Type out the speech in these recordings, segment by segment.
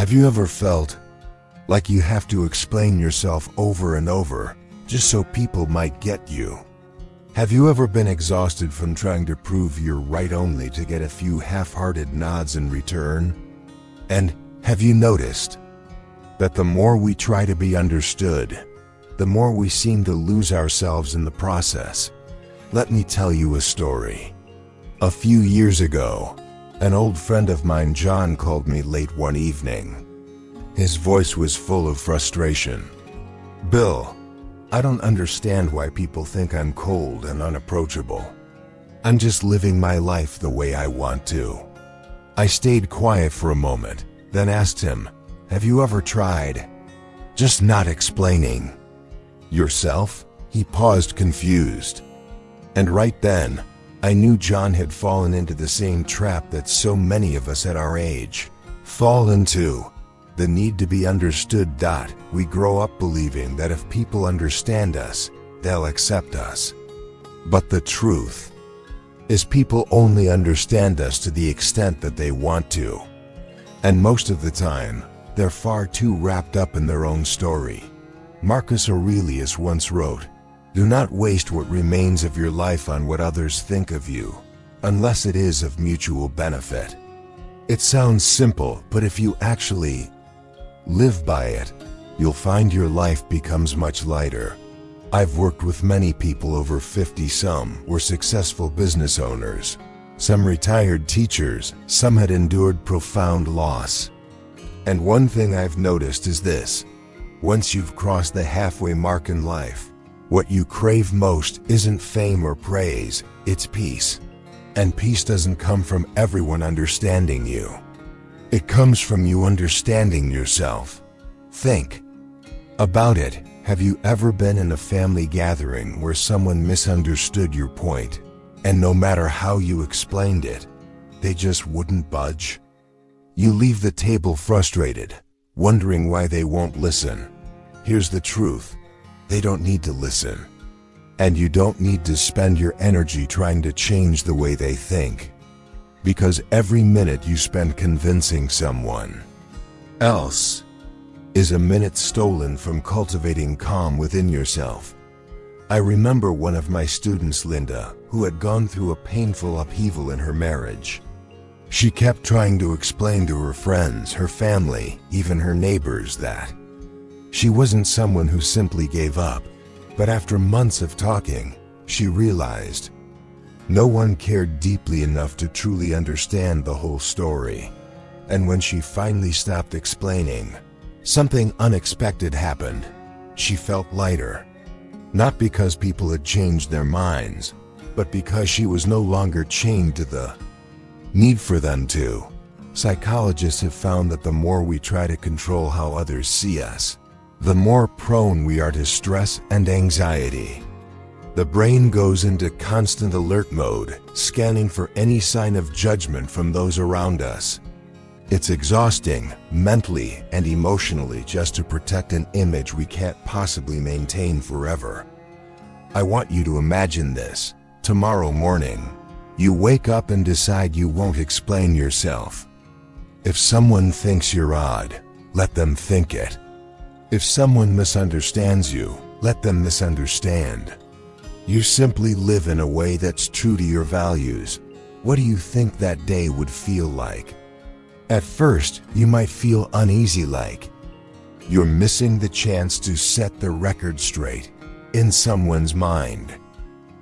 Have you ever felt like you have to explain yourself over and over just so people might get you? Have you ever been exhausted from trying to prove you're right only to get a few half-hearted nods in return? And have you noticed that the more we try to be understood, the more we seem to lose ourselves in the process? Let me tell you a story. A few years ago, an old friend of mine, John, called me late one evening. His voice was full of frustration. "Bill, I don't understand why people think I'm cold and unapproachable. I'm just living my life the way I want to." I stayed quiet for a moment, then asked him, "Have you ever tried just not explaining yourself?" He paused, confused. And right then, I knew John had fallen into the same trap that so many of us at our age fall into: the need to be understood. We grow up believing that if people understand us, they'll accept us. But the truth is, people only understand us to the extent that they want to. And most of the time, they're far too wrapped up in their own story. Marcus Aurelius once wrote, "Do not waste what remains of your life on what others think of you, unless it is of mutual benefit." It sounds simple, but if you actually live by it, you'll find your life becomes much lighter. I've worked with many people over 50. Some were successful business owners, some retired teachers, some had endured profound loss. And one thing I've noticed is this: once you've crossed the halfway mark in life, what you crave most isn't fame or praise, it's peace. And peace doesn't come from everyone understanding you. It comes from you understanding yourself. Think about it. Have you ever been in a family gathering where someone misunderstood your point, and no matter how you explained it, they just wouldn't budge? You leave the table frustrated, wondering why they won't listen. Here's the truth: they don't need to listen. And you don't need to spend your energy trying to change the way they think. Because every minute you spend convincing someone else is a minute stolen from cultivating calm within yourself. I remember one of my students, Linda, who had gone through a painful upheaval in her marriage. She kept trying to explain to her friends, her family, even her neighbors that she wasn't someone who simply gave up. But after months of talking, she realized no one cared deeply enough to truly understand the whole story. And when she finally stopped explaining, something unexpected happened. She felt lighter. Not because people had changed their minds, but because she was no longer chained to the need for them to. Psychologists have found that the more we try to control how others see us, the more prone we are to stress and anxiety. The brain goes into constant alert mode, scanning for any sign of judgment from those around us. It's exhausting, mentally and emotionally, just to protect an image we can't possibly maintain forever. I want you to imagine this. Tomorrow morning, you wake up and decide you won't explain yourself. If someone thinks you're odd, let them think it. If someone misunderstands you, let them misunderstand. You simply live in a way that's true to your values. What do you think that day would feel like? At first, you might feel uneasy, like you're missing the chance to set the record straight in someone's mind.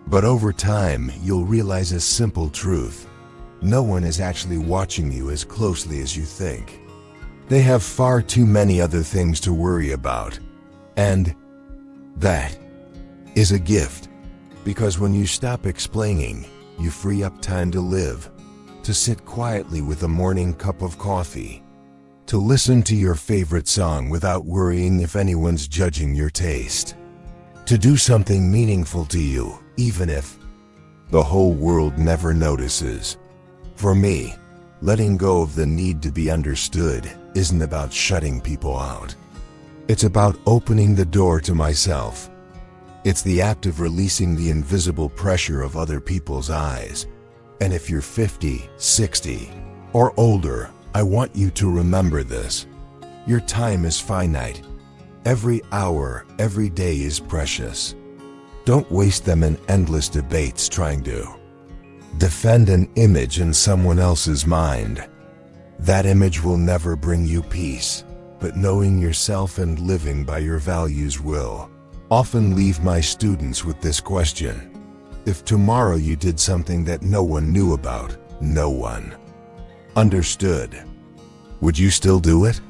But over time, you'll realize a simple truth: no one is actually watching you as closely as you think. They have far too many other things to worry about. And that is a gift, because when you stop explaining, you free up time to live, to sit quietly with a morning cup of coffee, to listen to your favorite song without worrying if anyone's judging your taste, to do something meaningful to you, even if the whole world never notices. For me, letting go of the need to be understood isn't about shutting people out. It's about opening the door to myself. It's the act of releasing the invisible pressure of other people's eyes. And if you're 50, 60, or older, I want you to remember this. Your time is finite. Every hour, every day is precious. Don't waste them in endless debates trying to defend an image in someone else's mind. That image will never bring you peace, but knowing yourself and living by your values will. Often leave my students with this question. If tomorrow you did something that no one knew about, no one understood, would you still do it?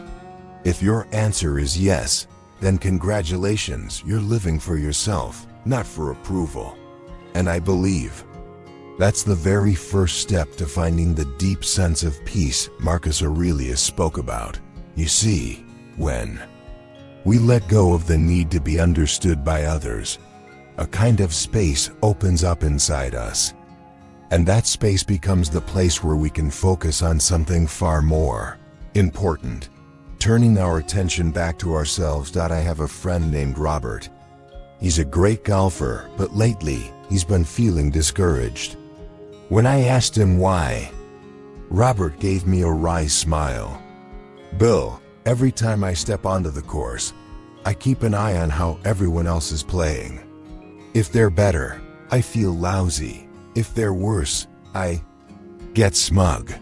If your answer is yes, then congratulations, you're living for yourself, not for approval. And I believe that's the very first step to finding the deep sense of peace Marcus Aurelius spoke about. You see, when we let go of the need to be understood by others, a kind of space opens up inside us. And that space becomes the place where we can focus on something far more important, turning our attention back to ourselves. I have a friend named Robert. He's a great golfer, but lately he's been feeling discouraged. When I asked him why, Robert gave me a wry smile. Bill, every time I step onto the course, I keep an eye on how everyone else is playing. If they're better, I feel lousy. If they're worse, I get smug.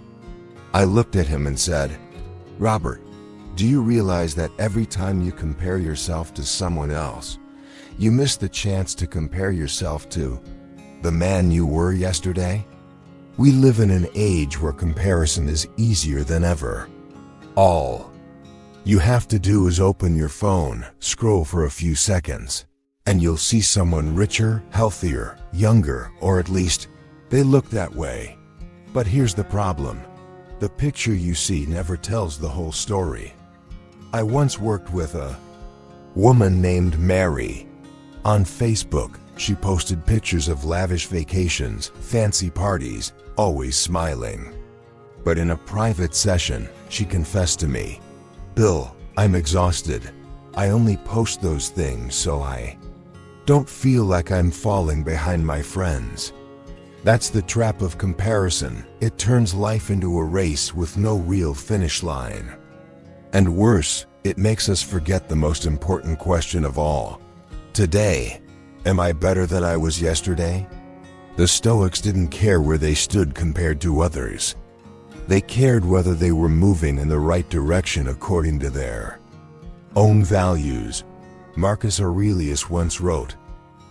I looked at him and said, Robert, do you realize that every time you compare yourself to someone else, you miss the chance to compare yourself to the man you were yesterday? We live in an age where comparison is easier than ever. All you have to do is open your phone, scroll for a few seconds, and you'll see someone richer, healthier, younger, or at least they look that way. But here's the problem. The picture you see never tells the whole story. I once worked with a woman named Mary. On Facebook, she posted pictures of lavish vacations, fancy parties, always smiling. But in a private session, she confessed to me, Bill, I'm exhausted. I only post those things so I don't feel like I'm falling behind my friends. That's the trap of comparison. It turns life into a race with no real finish line. And worse, it makes us forget the most important question of all. Today, am I better than I was yesterday? The Stoics didn't care where they stood compared to others. They cared whether they were moving in the right direction according to their own values. Marcus Aurelius once wrote,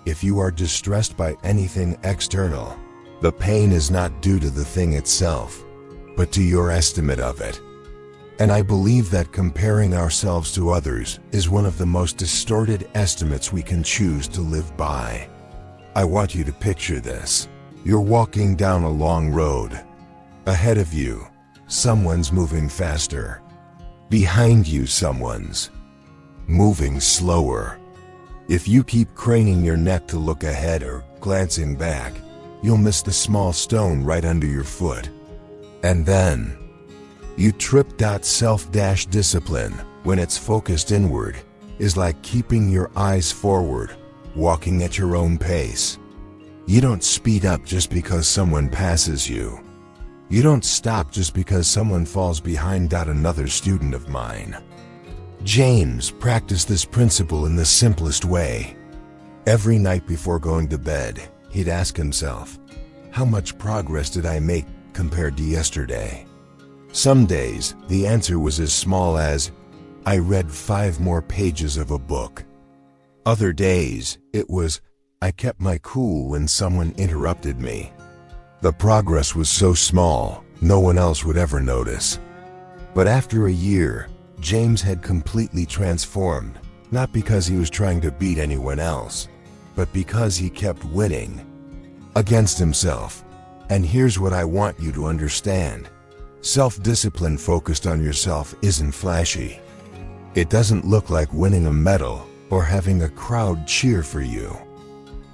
if you are distressed by anything external, the pain is not due to the thing itself, but to your estimate of it. And I believe that comparing ourselves to others is one of the most distorted estimates we can choose to live by. I want you to picture this. You're walking down a long road. Ahead of you, someone's moving faster. Behind you, someone's moving slower. If you keep craning your neck to look ahead or glancing back, you'll miss the small stone right under your foot. And then you trip. Self-discipline, when it's focused inward, is like keeping your eyes forward, walking at your own pace. You don't speed up just because someone passes you. You don't stop just because someone falls behind. Another student of mine, James, practiced this principle in the simplest way. Every night before going to bed, he'd ask himself, how much progress did I make compared to yesterday? Some days, the answer was as small as, I read 5 more pages of a book. Other days, it was, I kept my cool when someone interrupted me. The progress was so small, no one else would ever notice. But after a year, James had completely transformed, not because he was trying to beat anyone else, but because he kept winning against himself. And here's what I want you to understand. Self-discipline focused on yourself isn't flashy. It doesn't look like winning a medal or having a crowd cheer for you.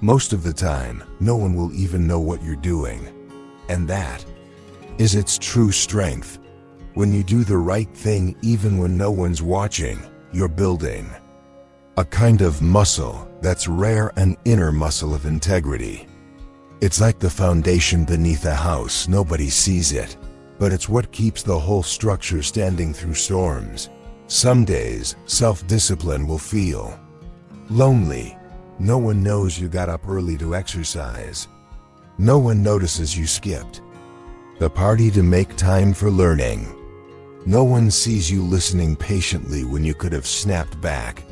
Most of the time, no one will even know what you're doing. And that is its true strength. When you do the right thing even when no one's watching, you're building a kind of muscle that's rare, an inner muscle of integrity. It's like the foundation beneath a house. Nobody sees it, but it's what keeps the whole structure standing through storms. Some days, self-discipline will feel lonely. No one knows you got up early to exercise. No one notices you skipped the party to make time for learning. No one sees you listening patiently when you could have snapped back.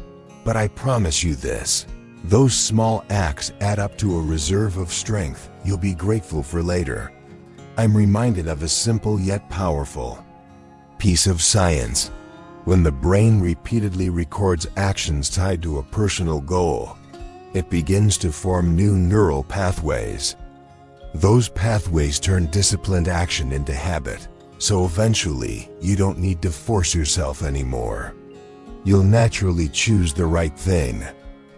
But I promise you this, those small acts add up to a reserve of strength you'll be grateful for later. I'm reminded of a simple yet powerful piece of science. When the brain repeatedly records actions tied to a personal goal, it begins to form new neural pathways. Those pathways turn disciplined action into habit, so eventually you don't need to force yourself anymore. You'll naturally choose the right thing,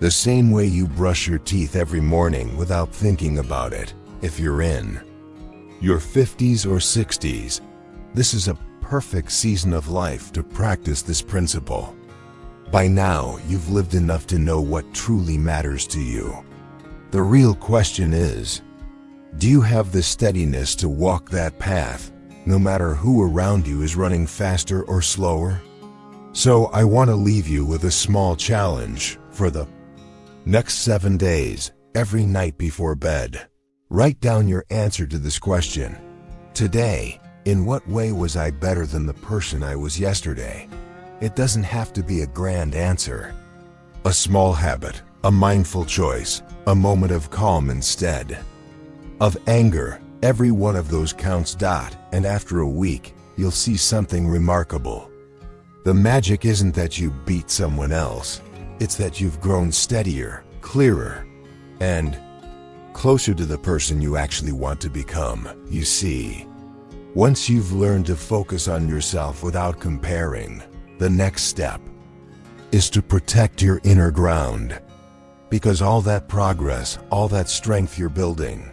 the same way you brush your teeth every morning without thinking about it. If you're in your 50s or 60s, this is a perfect season of life to practice this principle. By now, you've lived enough to know what truly matters to you. The real question is, do you have the steadiness to walk that path, no matter who around you is running faster or slower? So I want to leave you with a small challenge for the next 7 days. Every night before bed, write down your answer to this question. Today, in what way was I better than the person I was yesterday? It doesn't have to be a grand answer. A small habit, a mindful choice, a moment of calm instead of anger. Every one of those counts. And after a week, you'll see something remarkable. The magic isn't that you beat someone else. It's that you've grown steadier, clearer, and closer to the person you actually want to become. You see, once you've learned to focus on yourself without comparing, the next step is to protect your inner ground. Because all that progress, all that strength you're building,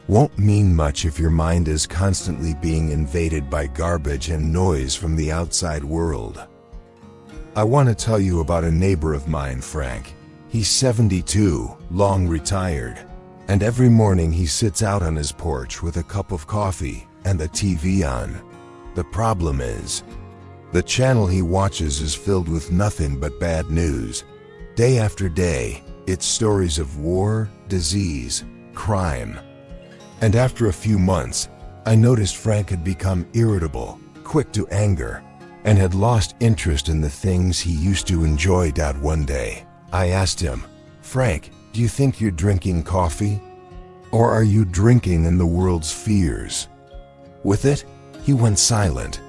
won't mean much if your mind is constantly being invaded by garbage and noise from the outside world. I want to tell you about a neighbor of mine, Frank. He's 72, long retired, and every morning he sits out on his porch with a cup of coffee and the TV on. The problem is, the channel he watches is filled with nothing but bad news. Day after day, it's stories of war, disease, crime. And after a few months, I noticed Frank had become irritable, quick to anger, and had lost interest in the things he used to enjoy. One day, I asked him, "Frank, do you think you're drinking coffee? Or are you drinking in the world's fears?" With it, he went silent.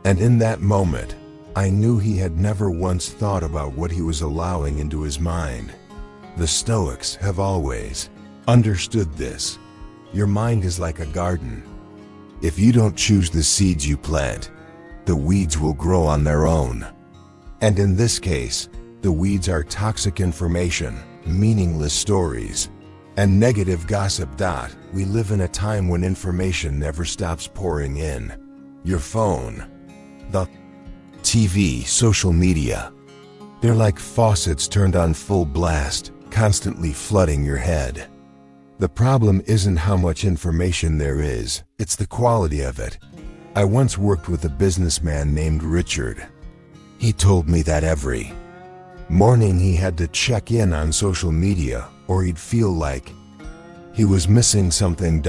And in that moment, I knew he had never once thought about what he was allowing into his mind. The Stoics have always understood this. Your mind is like a garden. If you don't choose the seeds you plant, the weeds will grow on their own. And in this case, the weeds are toxic information, meaningless stories, and negative gossip. We live in a time when information never stops pouring in. Your phone, the TV, social media, they're like faucets turned on full blast, constantly flooding your head. The problem isn't how much information there is, it's the quality of it. I once worked with a businessman named Richard. He told me that every morning he had to check in on social media or he'd feel like he was missing something.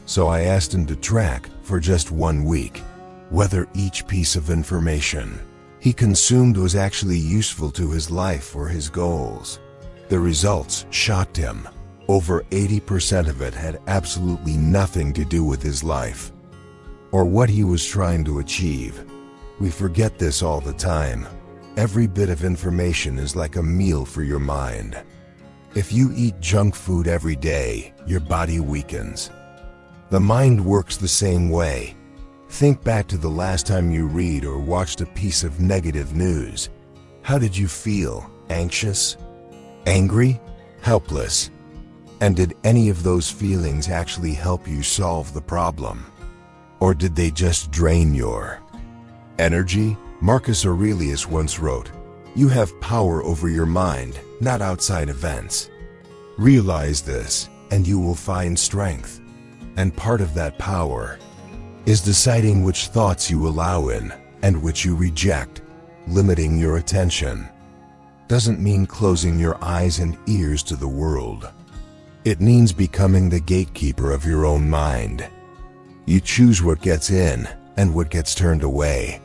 So I asked him to track, for just 1 week, whether each piece of information he consumed was actually useful to his life or his goals. The results shocked him. Over 80% of it had absolutely nothing to do with his life or what he was trying to achieve. We forget this all the time. Every bit of information is like a meal for your mind. If you eat junk food every day, your body weakens. The mind works the same way. Think back to the last time you read or watched a piece of negative news. How did you feel? Anxious? Angry? Helpless? And did any of those feelings actually help you solve the problem? Or did they just drain your energy? Marcus Aurelius once wrote, "You have power over your mind, not outside events." Realize this, and you will find strength. And part of that power is deciding which thoughts you allow in and which you reject. limiting your attention doesn't mean closing your eyes and ears to the world. It means becoming the gatekeeper of your own mind. You choose what gets in and what gets turned away.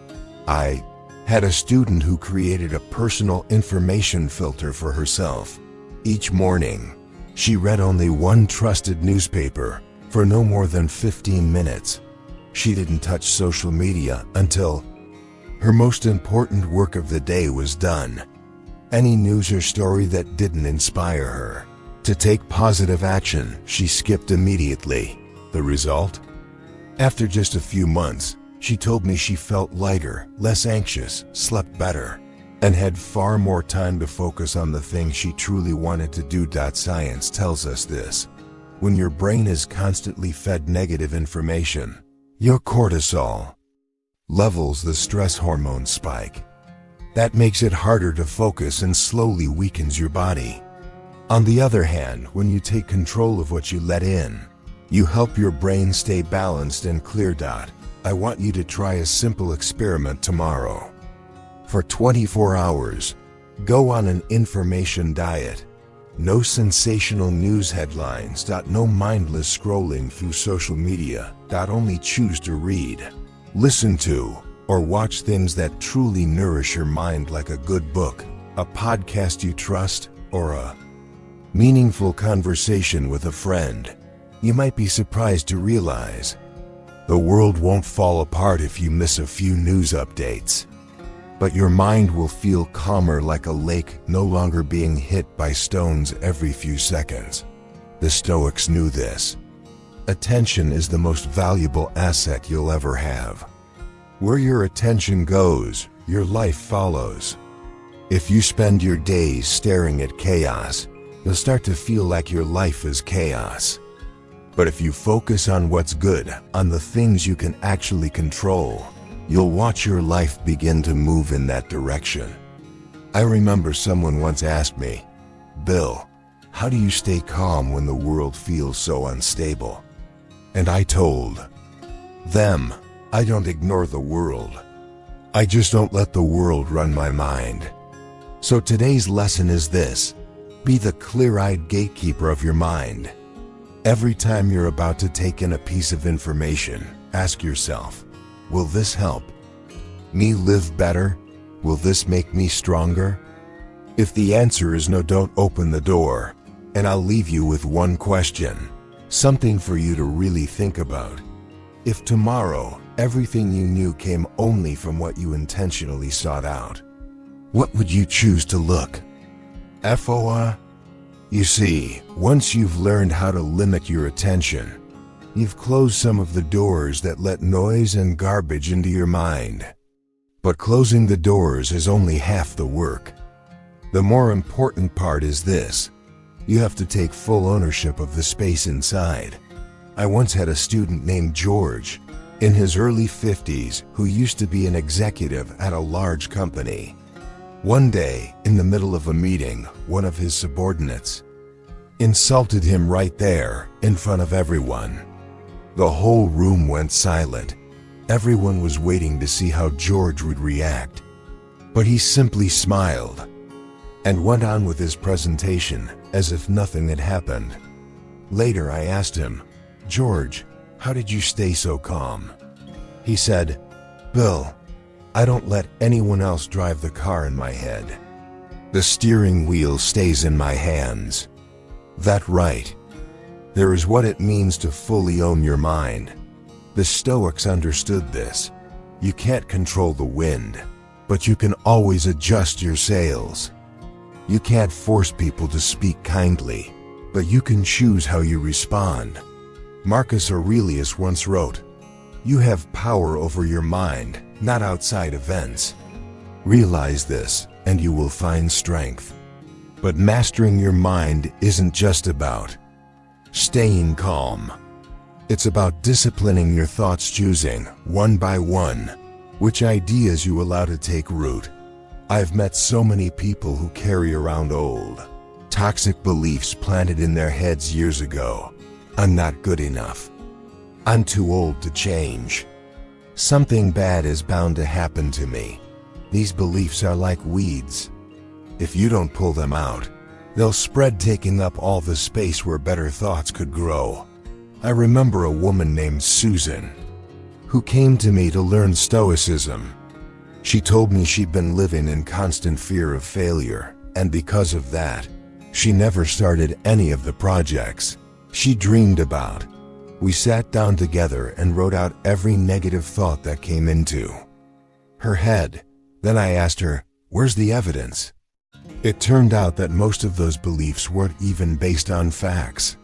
I had a student who created a personal information filter for herself. Each morning, she read only one trusted newspaper for no more than 15 minutes. She didn't touch social media until her most important work of the day was done. Any news or story that didn't inspire her to take positive action, she skipped immediately. The result? After just a few months, she told me she felt lighter, less anxious, slept better, and had far more time to focus on the things she truly wanted to do. Science tells us this. When your brain is constantly fed negative information, your cortisol levels, the stress hormone, spike. That makes it harder to focus and slowly weakens your body. On the other hand, when you take control of what you let in, you help your brain stay balanced and clear. I want you to try a simple experiment tomorrow. For 24 hours, go on an information diet. No sensational news headlines. No mindless scrolling through social media. Only choose to read, listen to, or watch things that truly nourish your mind, like a good book, a podcast you trust, or a meaningful conversation with a friend. You might be surprised to realize the world won't fall apart if you miss a few news updates. But your mind will feel calmer, like a lake no longer being hit by stones every few seconds. The Stoics knew this. Attention is the most valuable asset you'll ever have. Where your attention goes, your life follows. If you spend your days staring at chaos, you'll start to feel like your life is chaos. But if you focus on what's good, on the things you can actually control, you'll watch your life begin to move in that direction. I remember someone once asked me, "Bill, how do you stay calm when the world feels so unstable?" And I told them, I don't ignore the world. I just don't let the world run my mind. So today's lesson is this: be the clear-eyed gatekeeper of your mind. Every time you're about to take in a piece of information, ask yourself, will this help me live better? Will this make me stronger? If the answer is no, don't open the door. And I'll leave you with one question, something for you to really think about. If tomorrow everything you knew came only from what you intentionally sought out, what would you choose to look for? You see, once you've learned how to limit your attention, you've closed some of the doors that let noise and garbage into your mind. But closing the doors is only half the work. The more important part is this: you have to take full ownership of the space inside. I once had a student named George, in his early 50s, who used to be an executive at a large company. One day, in the middle of a meeting, one of his subordinates insulted him right there, in front of everyone. The whole room went silent. Everyone was waiting to see how George would react. But he simply smiled and went on with his presentation as if nothing had happened. Later I asked him, "George, how did you stay so calm?" He said, "Bill, I don't let anyone else drive the car in my head. The steering wheel stays in my hands." That right there is what it means to fully own your mind. The Stoics understood this. You can't control the wind, but you can always adjust your sails. You can't force people to speak kindly, but you can choose how you respond. Marcus Aurelius once wrote, "You have power over your mind, not outside events." Realize this, and you will find strength. But mastering your mind isn't just about staying calm. It's about disciplining your thoughts, choosing, one by one, which ideas you allow to take root. I've met so many people who carry around old, toxic beliefs planted in their heads years ago. I'm not good enough. I'm too old to change. Something bad is bound to happen to me. These beliefs are like weeds. If you don't pull them out, they'll spread, taking up all the space where better thoughts could grow. I remember a woman named Susan, who came to me to learn Stoicism. She told me she'd been living in constant fear of failure, and because of that, she never started any of the projects she dreamed about. We sat down together and wrote out every negative thought that came into her head. Then I asked her, "Where's the evidence?" It turned out that most of those beliefs weren't even based on facts.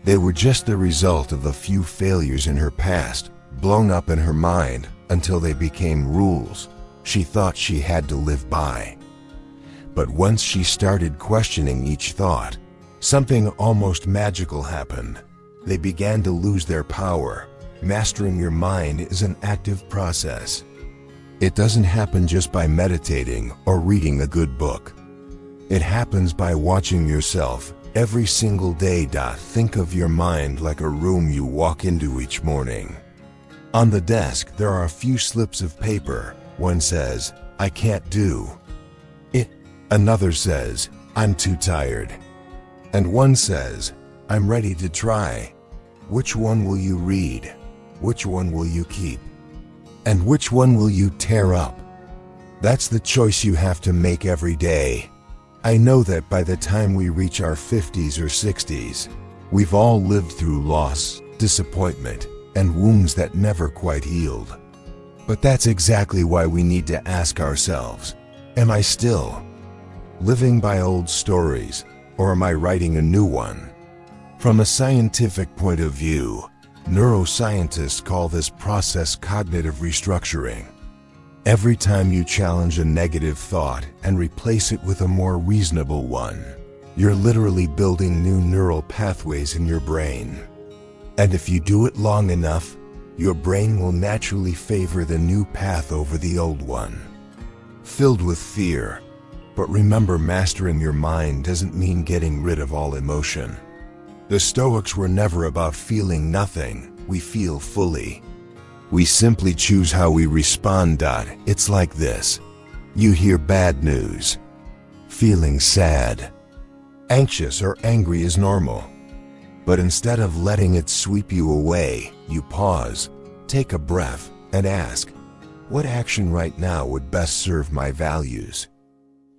They were just the result of a few failures in her past, blown up in her mind until they became rules she thought she had to live by. But once she started questioning each thought, something almost magical happened. They began to lose their power. Mastering your mind is an active process. It doesn't happen just by meditating or reading a good book. It happens by watching yourself every single day. Think of your mind like a room you walk into each morning. On the desk, there are a few slips of paper. One says, "I can't do it." Another says, "I'm too tired." And one says, "I'm ready to try." Which one will you read? Which one will you keep? And which one will you tear up? That's the choice you have to make every day. I know that by the time we reach our 50s or 60s, we've all lived through loss, disappointment, and wounds that never quite healed. But that's exactly why we need to ask ourselves, am I still living by old stories, or am I writing a new one? From a scientific point of view, neuroscientists call this process cognitive restructuring. Every time you challenge a negative thought and replace it with a more reasonable one, you're literally building new neural pathways in your brain. And if you do it long enough, your brain will naturally favor the new path over the old one. Filled with fear. But remember, mastering your mind doesn't mean getting rid of all emotion. The Stoics were never about feeling nothing. We feel fully. We simply choose how we respond. It's like this. You hear bad news. Feeling sad, anxious, or angry is normal. But instead of letting it sweep you away, you pause, take a breath, and ask, what action right now would best serve my values?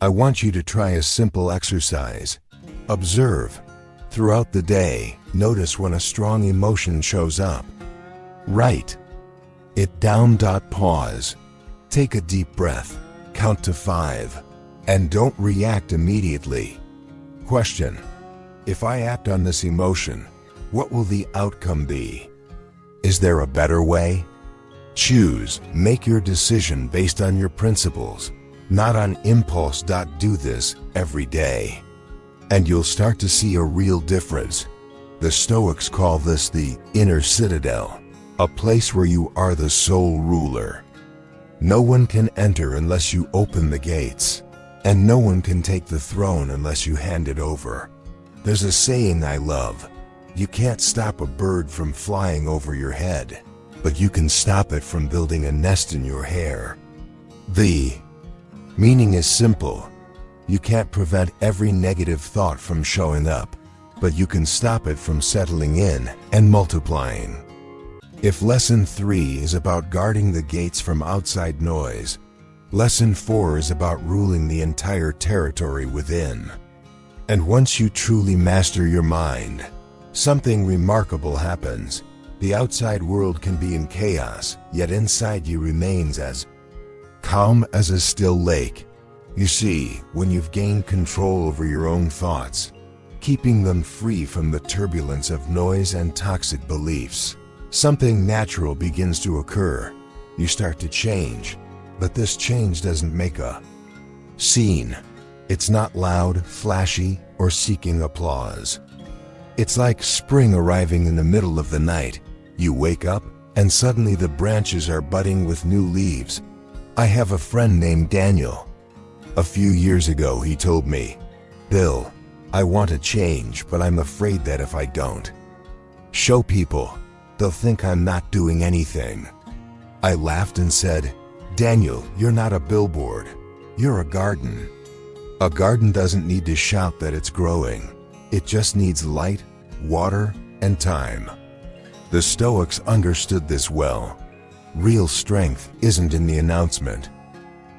I want you to try a simple exercise. Observe. Throughout the day, notice when a strong emotion shows up. Write it down. Pause. Take a deep breath. Count to 5. And don't react immediately. Question. If I act on this emotion, what will the outcome be? Is there a better way? Choose. Make your decision based on your principles, not on impulse. Do this every day, and you'll start to see a real difference. The Stoics call this the inner citadel, a place where you are the sole ruler. No one can enter unless you open the gates, and no one can take the throne unless you hand it over. There's a saying I love. You can't stop a bird from flying over your head, but you can stop it from building a nest in your hair. The meaning is simple. You can't prevent every negative thought from showing up, but you can stop it from settling in and multiplying. If lesson 3 is about guarding the gates from outside noise, lesson 4 is about ruling the entire territory within. And once you truly master your mind, something remarkable happens. The outside world can be in chaos, yet inside you remains as calm as a still lake. You see, when you've gained control over your own thoughts, keeping them free from the turbulence of noise and toxic beliefs, something natural begins to occur. You start to change, but this change doesn't make a scene. It's not loud, flashy, or seeking applause. It's like spring arriving in the middle of the night. You wake up, and suddenly the branches are budding with new leaves. I have a friend named Daniel. A few years ago he told me, "Bill, I want to change, but I'm afraid that if I don't show people, they'll think I'm not doing anything." I laughed and said, Daniel, you're not a billboard. You're a garden. A garden doesn't need to shout that it's growing. It just needs light, water, and time. The Stoics understood this well. Real strength isn't in the announcement.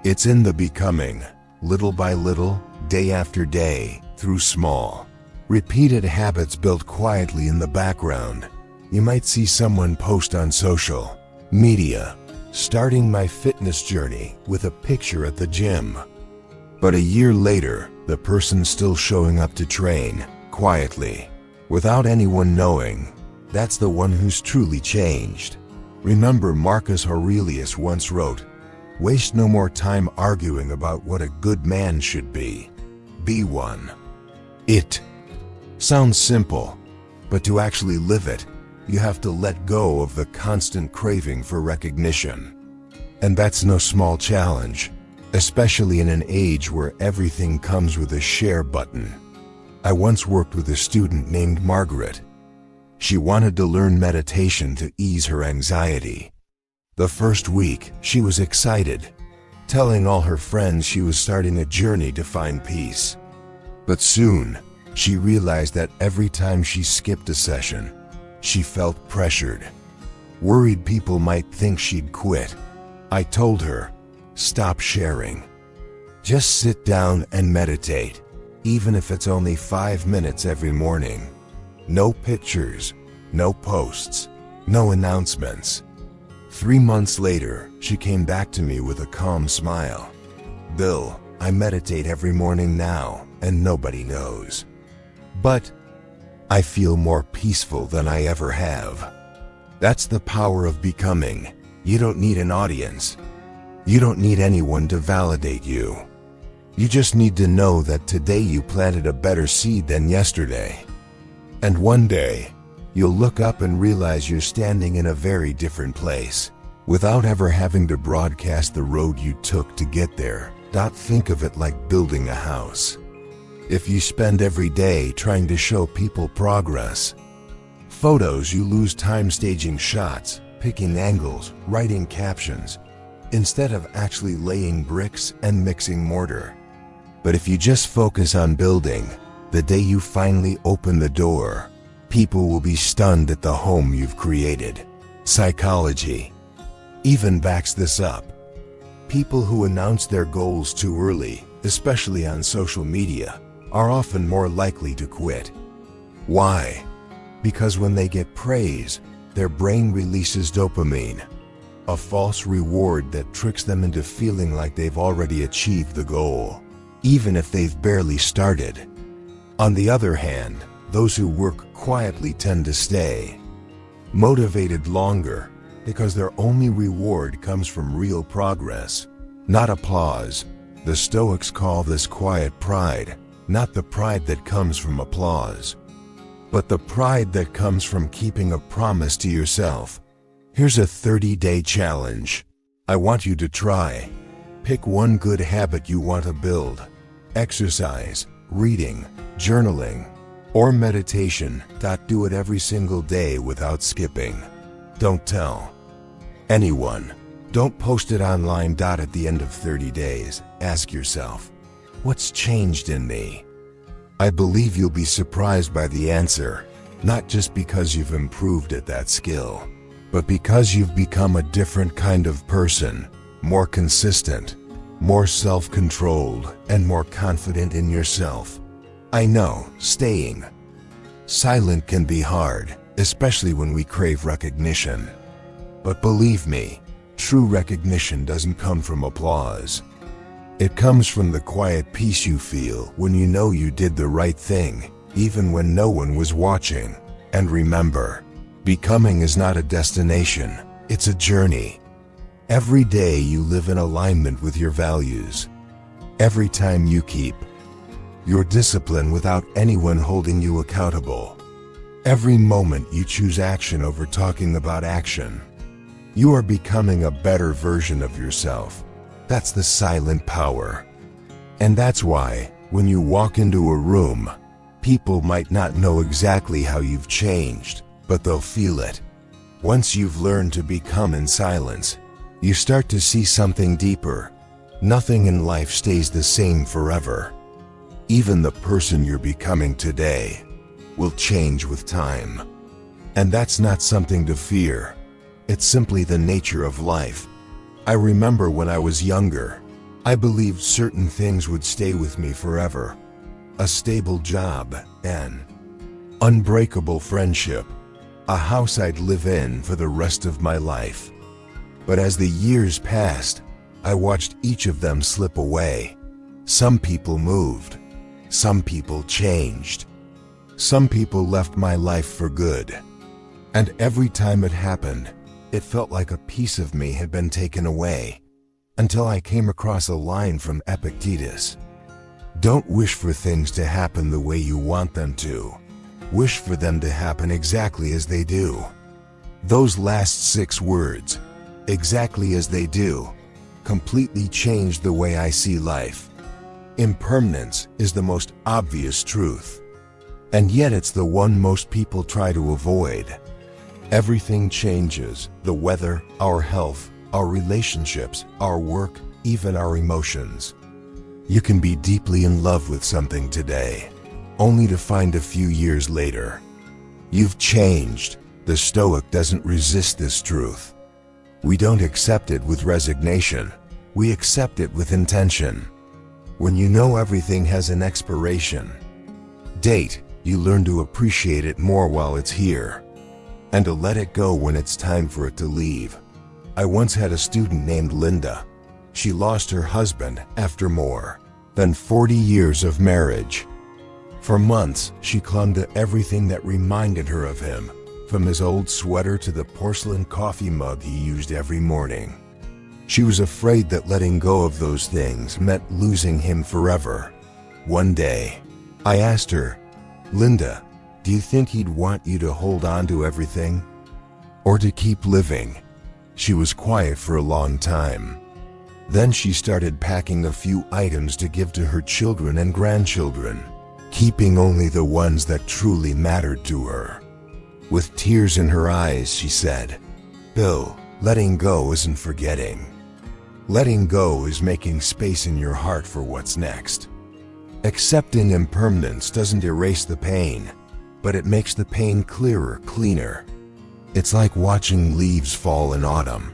It's in the becoming, little by little, day after day, through small, repeated habits built quietly in the background. You might see someone post on social media, starting my fitness journey with a picture at the gym. But a year later, the person's still showing up to train, quietly, without anyone knowing. That's the one who's truly changed. Remember, Marcus Aurelius once wrote, "Waste no more time arguing about what a good man should be. Be one." It sounds simple, but to actually live it, you have to let go of the constant craving for recognition. And that's no small challenge, especially in an age where everything comes with a share button. I once worked with a student named Margaret. She wanted to learn meditation to ease her anxiety. The first week, she was excited, telling all her friends she was starting a journey to find peace. But soon, she realized that every time she skipped a session, she felt pressured, worried people might think she'd quit. I told her, stop sharing. Just sit down and meditate, even if it's only 5 minutes every morning. No pictures, no posts, no announcements. 3 months later, she came back to me with a calm smile. "Bill, I meditate every morning now, and nobody knows. But I feel more peaceful than I ever have." That's the power of becoming. You don't need an audience. You don't need anyone to validate you. You just need to know that today you planted a better seed than yesterday. And one day, you'll look up and realize you're standing in a very different place, without ever having to broadcast the road you took to get there. Think of it like building a house. If you spend every day trying to show people progress, photos, you lose time staging shots, picking angles, writing captions, instead of actually laying bricks and mixing mortar. But if you just focus on building, the day you finally open the door, people will be stunned at the home you've created. Psychology even backs this up. People who announce their goals too early, especially on social media, are often more likely to quit. Why? Because when they get praise, their brain releases dopamine, a false reward that tricks them into feeling like they've already achieved the goal, even if they've barely started. On the other hand, those who work quietly tend to stay motivated longer because their only reward comes from real progress, not applause. The Stoics call this quiet pride, not the pride that comes from applause, but the pride that comes from keeping a promise to yourself. Here's a 30-day challenge. I want you to try. Pick one good habit you want to build. Exercise, reading, journaling, or meditation. Do it every single day without skipping. Don't tell anyone. Don't post it online. At the end of 30 days, ask yourself, what's changed in me? I believe you'll be surprised by the answer, not just because you've improved at that skill, but because you've become a different kind of person, more consistent, more self-controlled, and more confident in yourself. I know, staying silent can be hard, especially when we crave recognition. But believe me, true recognition doesn't come from applause. It comes from the quiet peace you feel when you know you did the right thing, even when no one was watching. And remember, becoming is not a destination, it's a journey. Every day you live in alignment with your values. Every time you keep your discipline without anyone holding you accountable. Every moment you choose action over talking about action. You are becoming a better version of yourself. That's the silent power. And that's why, when you walk into a room, people might not know exactly how you've changed, but they'll feel it. Once you've learned to become in silence, You start to see something deeper. Nothing in life stays the same forever. Even the person you're becoming today will change with time. And that's not something to fear. It's simply the nature of life. I remember when I was younger, I believed certain things would stay with me forever. A stable job, an unbreakable friendship, a house I'd live in for the rest of my life. But as the years passed, I watched each of them slip away. Some people moved. Some people changed. Some people left my life for good. And every time it happened, it felt like a piece of me had been taken away. Until I came across a line from Epictetus. Don't wish for things to happen the way you want them to. Wish for them to happen exactly as they do. Those last 6 words, exactly as they do, completely changed the way I see life. Impermanence is the most obvious truth. And yet it's the one most people try to avoid. Everything changes: the weather, our health, our relationships, our work, even our emotions. You can be deeply in love with something today, only to find a few years later you've changed. The Stoic doesn't resist this truth. We don't accept it with resignation. We accept it with intention. When you know everything has an expiration date, you learn to appreciate it more while it's here, and to let it go when it's time for it to leave. I once had a student named Linda. She lost her husband after more than 40 years of marriage. For months, she clung to everything that reminded her of him, from his old sweater to the porcelain coffee mug he used every morning. She was afraid that letting go of those things meant losing him forever. One day, I asked her, "Linda, do you think he'd want you to hold on to everything? Or to keep living?" She was quiet for a long time. Then she started packing a few items to give to her children and grandchildren, keeping only the ones that truly mattered to her. With tears in her eyes, she said, "Bill, letting go isn't forgetting. Letting go is making space in your heart for what's next." Accepting impermanence doesn't erase the pain, but it makes the pain clearer, cleaner. It's like watching leaves fall in autumn.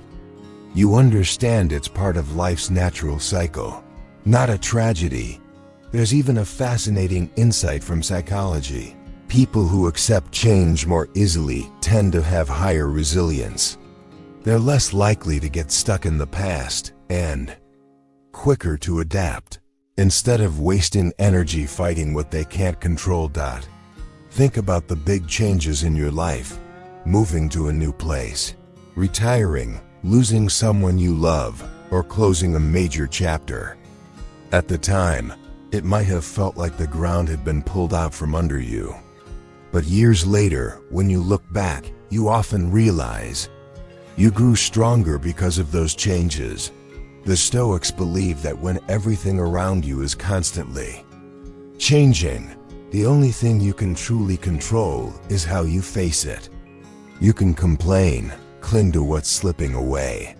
You understand it's part of life's natural cycle, not a tragedy. There's even a fascinating insight from psychology. People who accept change more easily tend to have higher resilience. They're less likely to get stuck in the past and quicker to adapt. Instead of wasting energy fighting what they can't control. Think about the big changes in your life: moving to a new place, retiring, losing someone you love, or closing a major chapter. At the time, it might have felt like the ground had been pulled out from under you. But years later, when you look back, you often realize you grew stronger because of those changes. The Stoics believe that when everything around you is constantly changing, the only thing you can truly control is how you face it. You can complain, cling to what's slipping away,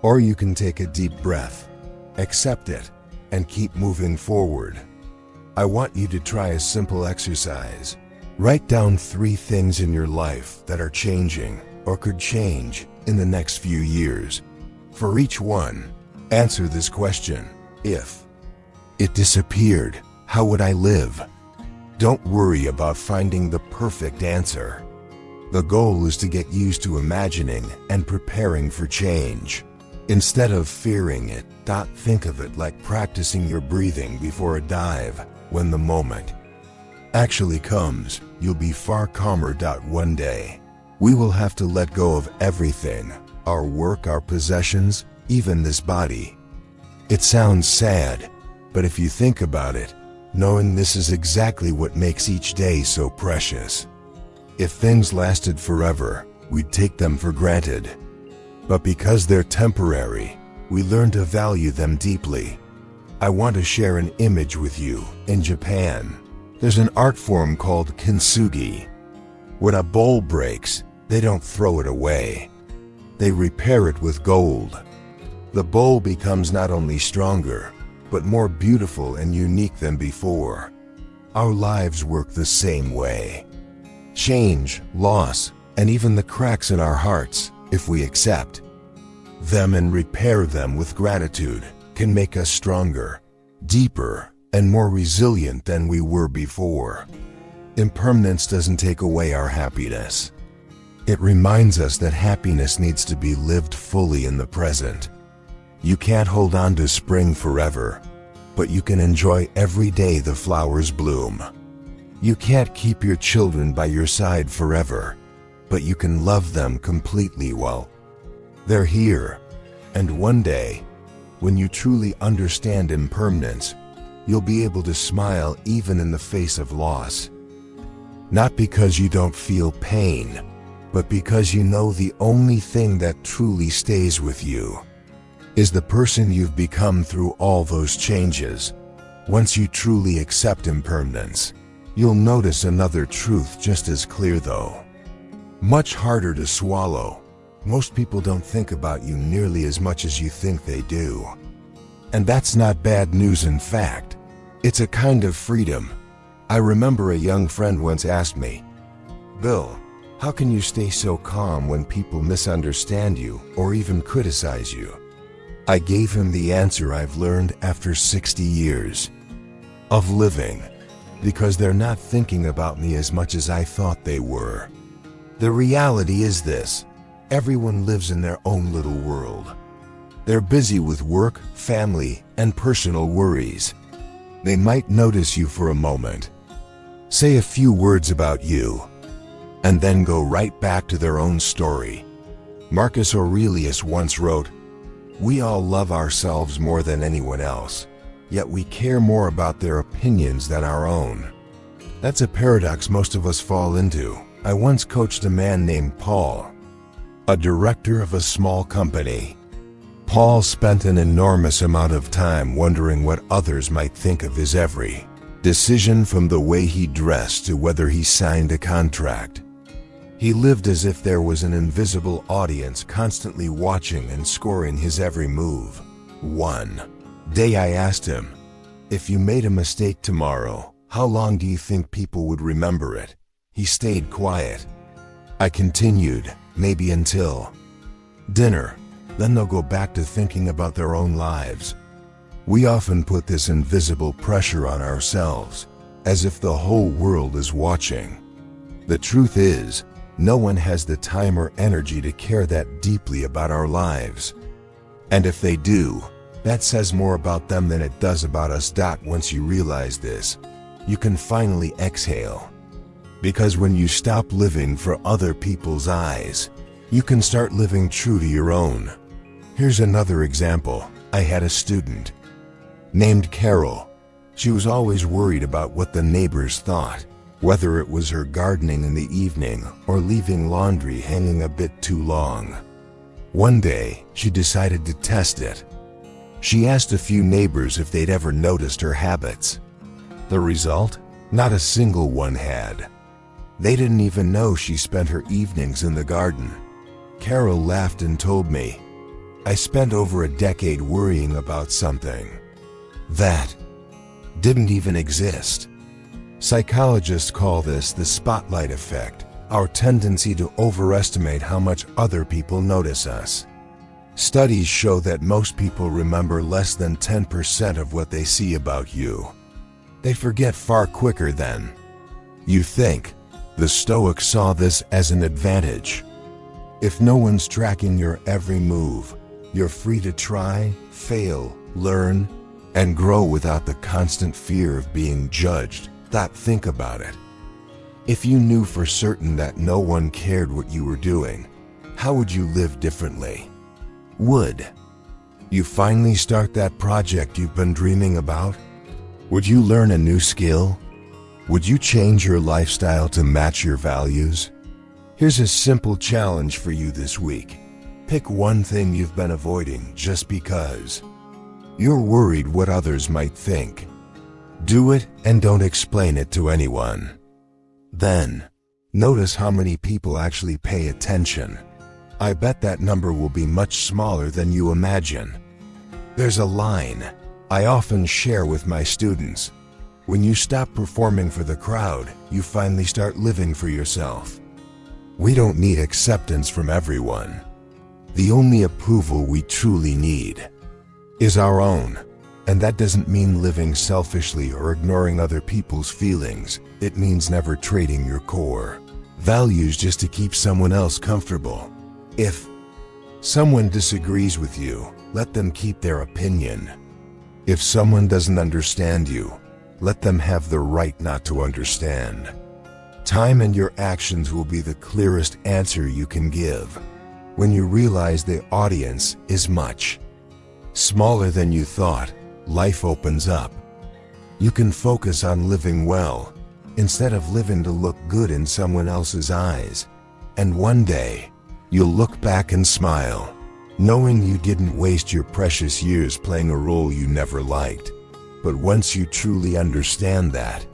or you can take a deep breath, accept it, and keep moving forward. I want you to try a simple exercise. Write down 3 things in your life that are changing or could change in the next few years. For each one, answer this question: if it disappeared, how would I live? Don't worry about finding the perfect answer. The goal is to get used to imagining and preparing for change. Instead of fearing it, think of it like practicing your breathing before a dive. When the moment actually comes, you'll be far calmer. One day, we will have to let go of everything: our work, our possessions, even this body. It sounds sad, but if you think about it, knowing this is exactly what makes each day so precious. If things lasted forever, we'd take them for granted. But because they're temporary, we learn to value them deeply. I want to share an image with you. In Japan, there's an art form called kintsugi. When a bowl breaks, they don't throw it away. They repair it with gold, the bowl becomes not only stronger, but more beautiful and unique than before. Our lives work the same way. Change, loss, and even the cracks in our hearts, if we accept them and repair them with gratitude, can make us stronger, deeper, and more resilient than we were before. Impermanence doesn't take away our happiness. It reminds us that happiness needs to be lived fully in the present. You can't hold on to spring forever, but you can enjoy every day the flowers bloom. You can't keep your children by your side forever, but you can love them completely while they're here. And one day, when you truly understand impermanence, you'll be able to smile even in the face of loss. Not because you don't feel pain, but because you know the only thing that truly stays with you is the person you've become through all those changes. Once you truly accept impermanence, you'll notice another truth just as clear, though much harder to swallow. Most people don't think about you nearly as much as you think they do. And that's not bad news. In fact, it's a kind of freedom. I remember a young friend once asked me, "Bill, how can you stay so calm when people misunderstand you or even criticize you?" I gave him the answer I've learned after 60 years of living: because they're not thinking about me as much as I thought they were. The reality is this: everyone lives in their own little world. They're busy with work, family, and personal worries. They might notice you for a moment, say a few words about you, and then go right back to their own story. Marcus Aurelius once wrote, "We all love ourselves more than anyone else, yet we care more about their opinions than our own." That's a paradox most of us fall into. I once coached a man named Paul, a director of a small company. Paul spent an enormous amount of time wondering what others might think of his every decision, from the way he dressed to whether he signed a contract. He lived as if there was an invisible audience constantly watching and scoring his every move. One day I asked him, "If you made a mistake tomorrow, how long do you think people would remember it?" He stayed quiet. I continued, "Maybe until dinner. Then they'll go back to thinking about their own lives." We often put this invisible pressure on ourselves, as if the whole world is watching. The truth is, no one has the time or energy to care that deeply about our lives. And if they do, that says more about them than it does about us. Once you realize this, you can finally exhale. Because when you stop living for other people's eyes, you can start living true to your own. Here's another example. I had a student named Carol. She was always worried about what the neighbors thought, whether it was her gardening in the evening or leaving laundry hanging a bit too long. One day, she decided to test it. She asked a few neighbors if they'd ever noticed her habits. The result? Not a single one had. They didn't even know she spent her evenings in the garden. Carol laughed and told me, "I spent over a decade worrying about something that didn't even exist." Psychologists call this the spotlight effect, our tendency to overestimate how much other people notice us. Studies show that most people remember less than 10% of what they see about you. They forget far quicker than you think. The Stoics saw this as an advantage. If no one's tracking your every move, you're free to try, fail, learn, and grow without the constant fear of being judged. Think about it. If you knew for certain that no one cared what you were doing, how would you live differently? Would you finally start that project you've been dreaming about? Would you learn a new skill? Would you change your lifestyle to match your values? Here's a simple challenge for you this week. Pick one thing you've been avoiding just because you're worried what others might think. Do it and don't explain it to anyone. Then, notice how many people actually pay attention. I bet that number will be much smaller than you imagine. There's a line I often share with my students. When you stop performing for the crowd, you finally start living for yourself. We don't need acceptance from everyone. The only approval we truly need is our own. And that doesn't mean living selfishly or ignoring other people's feelings. It means never trading your core values just to keep someone else comfortable. If someone disagrees with you, let them keep their opinion. If someone doesn't understand you, let them have the right not to understand. Time and your actions will be the clearest answer you can give. When you realize the audience is much smaller than you thought, life opens up. You can focus on living well, instead of living to look good in someone else's eyes. And one day, you'll look back and smile, knowing you didn't waste your precious years playing a role you never liked. But once you truly understand that,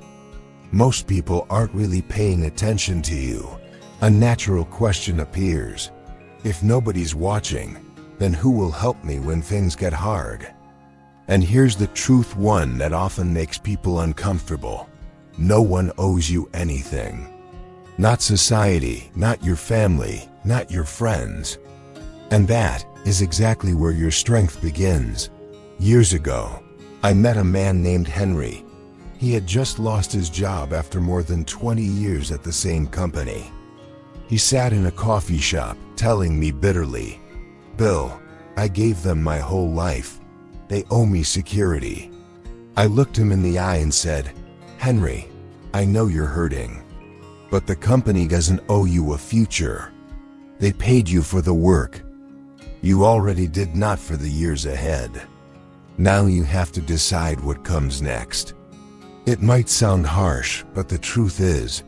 most people aren't really paying attention to you. A natural question appears. If nobody's watching, then who will help me when things get hard? And here's the truth, one that often makes people uncomfortable. No one owes you anything. Not society, not your family, not your friends. And that is exactly where your strength begins. Years ago, I met a man named Henry. He had just lost his job after more than 20 years at the same company. He sat in a coffee shop, telling me bitterly, "Bill, I gave them my whole life. They owe me security." I looked him in the eye and said, "Henry, I know you're hurting, but the company doesn't owe you a future. They paid you for the work you already did, not for the years ahead. Now you have to decide what comes next." It might sound harsh, but the truth is,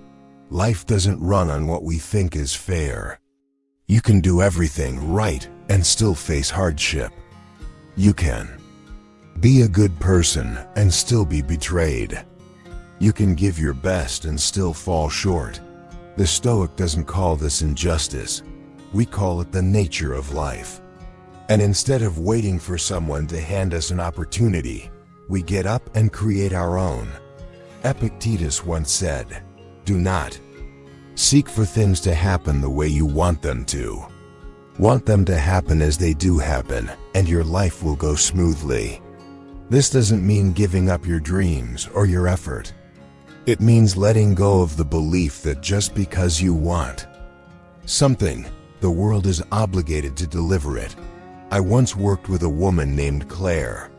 life doesn't run on what we think is fair. You can do everything right and still face hardship. You can be a good person and still be betrayed. You can give your best and still fall short. The Stoic doesn't call this injustice. We call it the nature of life. And instead of waiting for someone to hand us an opportunity, we get up and create our own. Epictetus once said, "Do not seek for things to happen the way you want them to. Want them to happen as they do happen, and your life will go smoothly." This doesn't mean giving up your dreams or your effort. It means letting go of the belief that just because you want something, the world is obligated to deliver it. I once worked with a woman named Claire.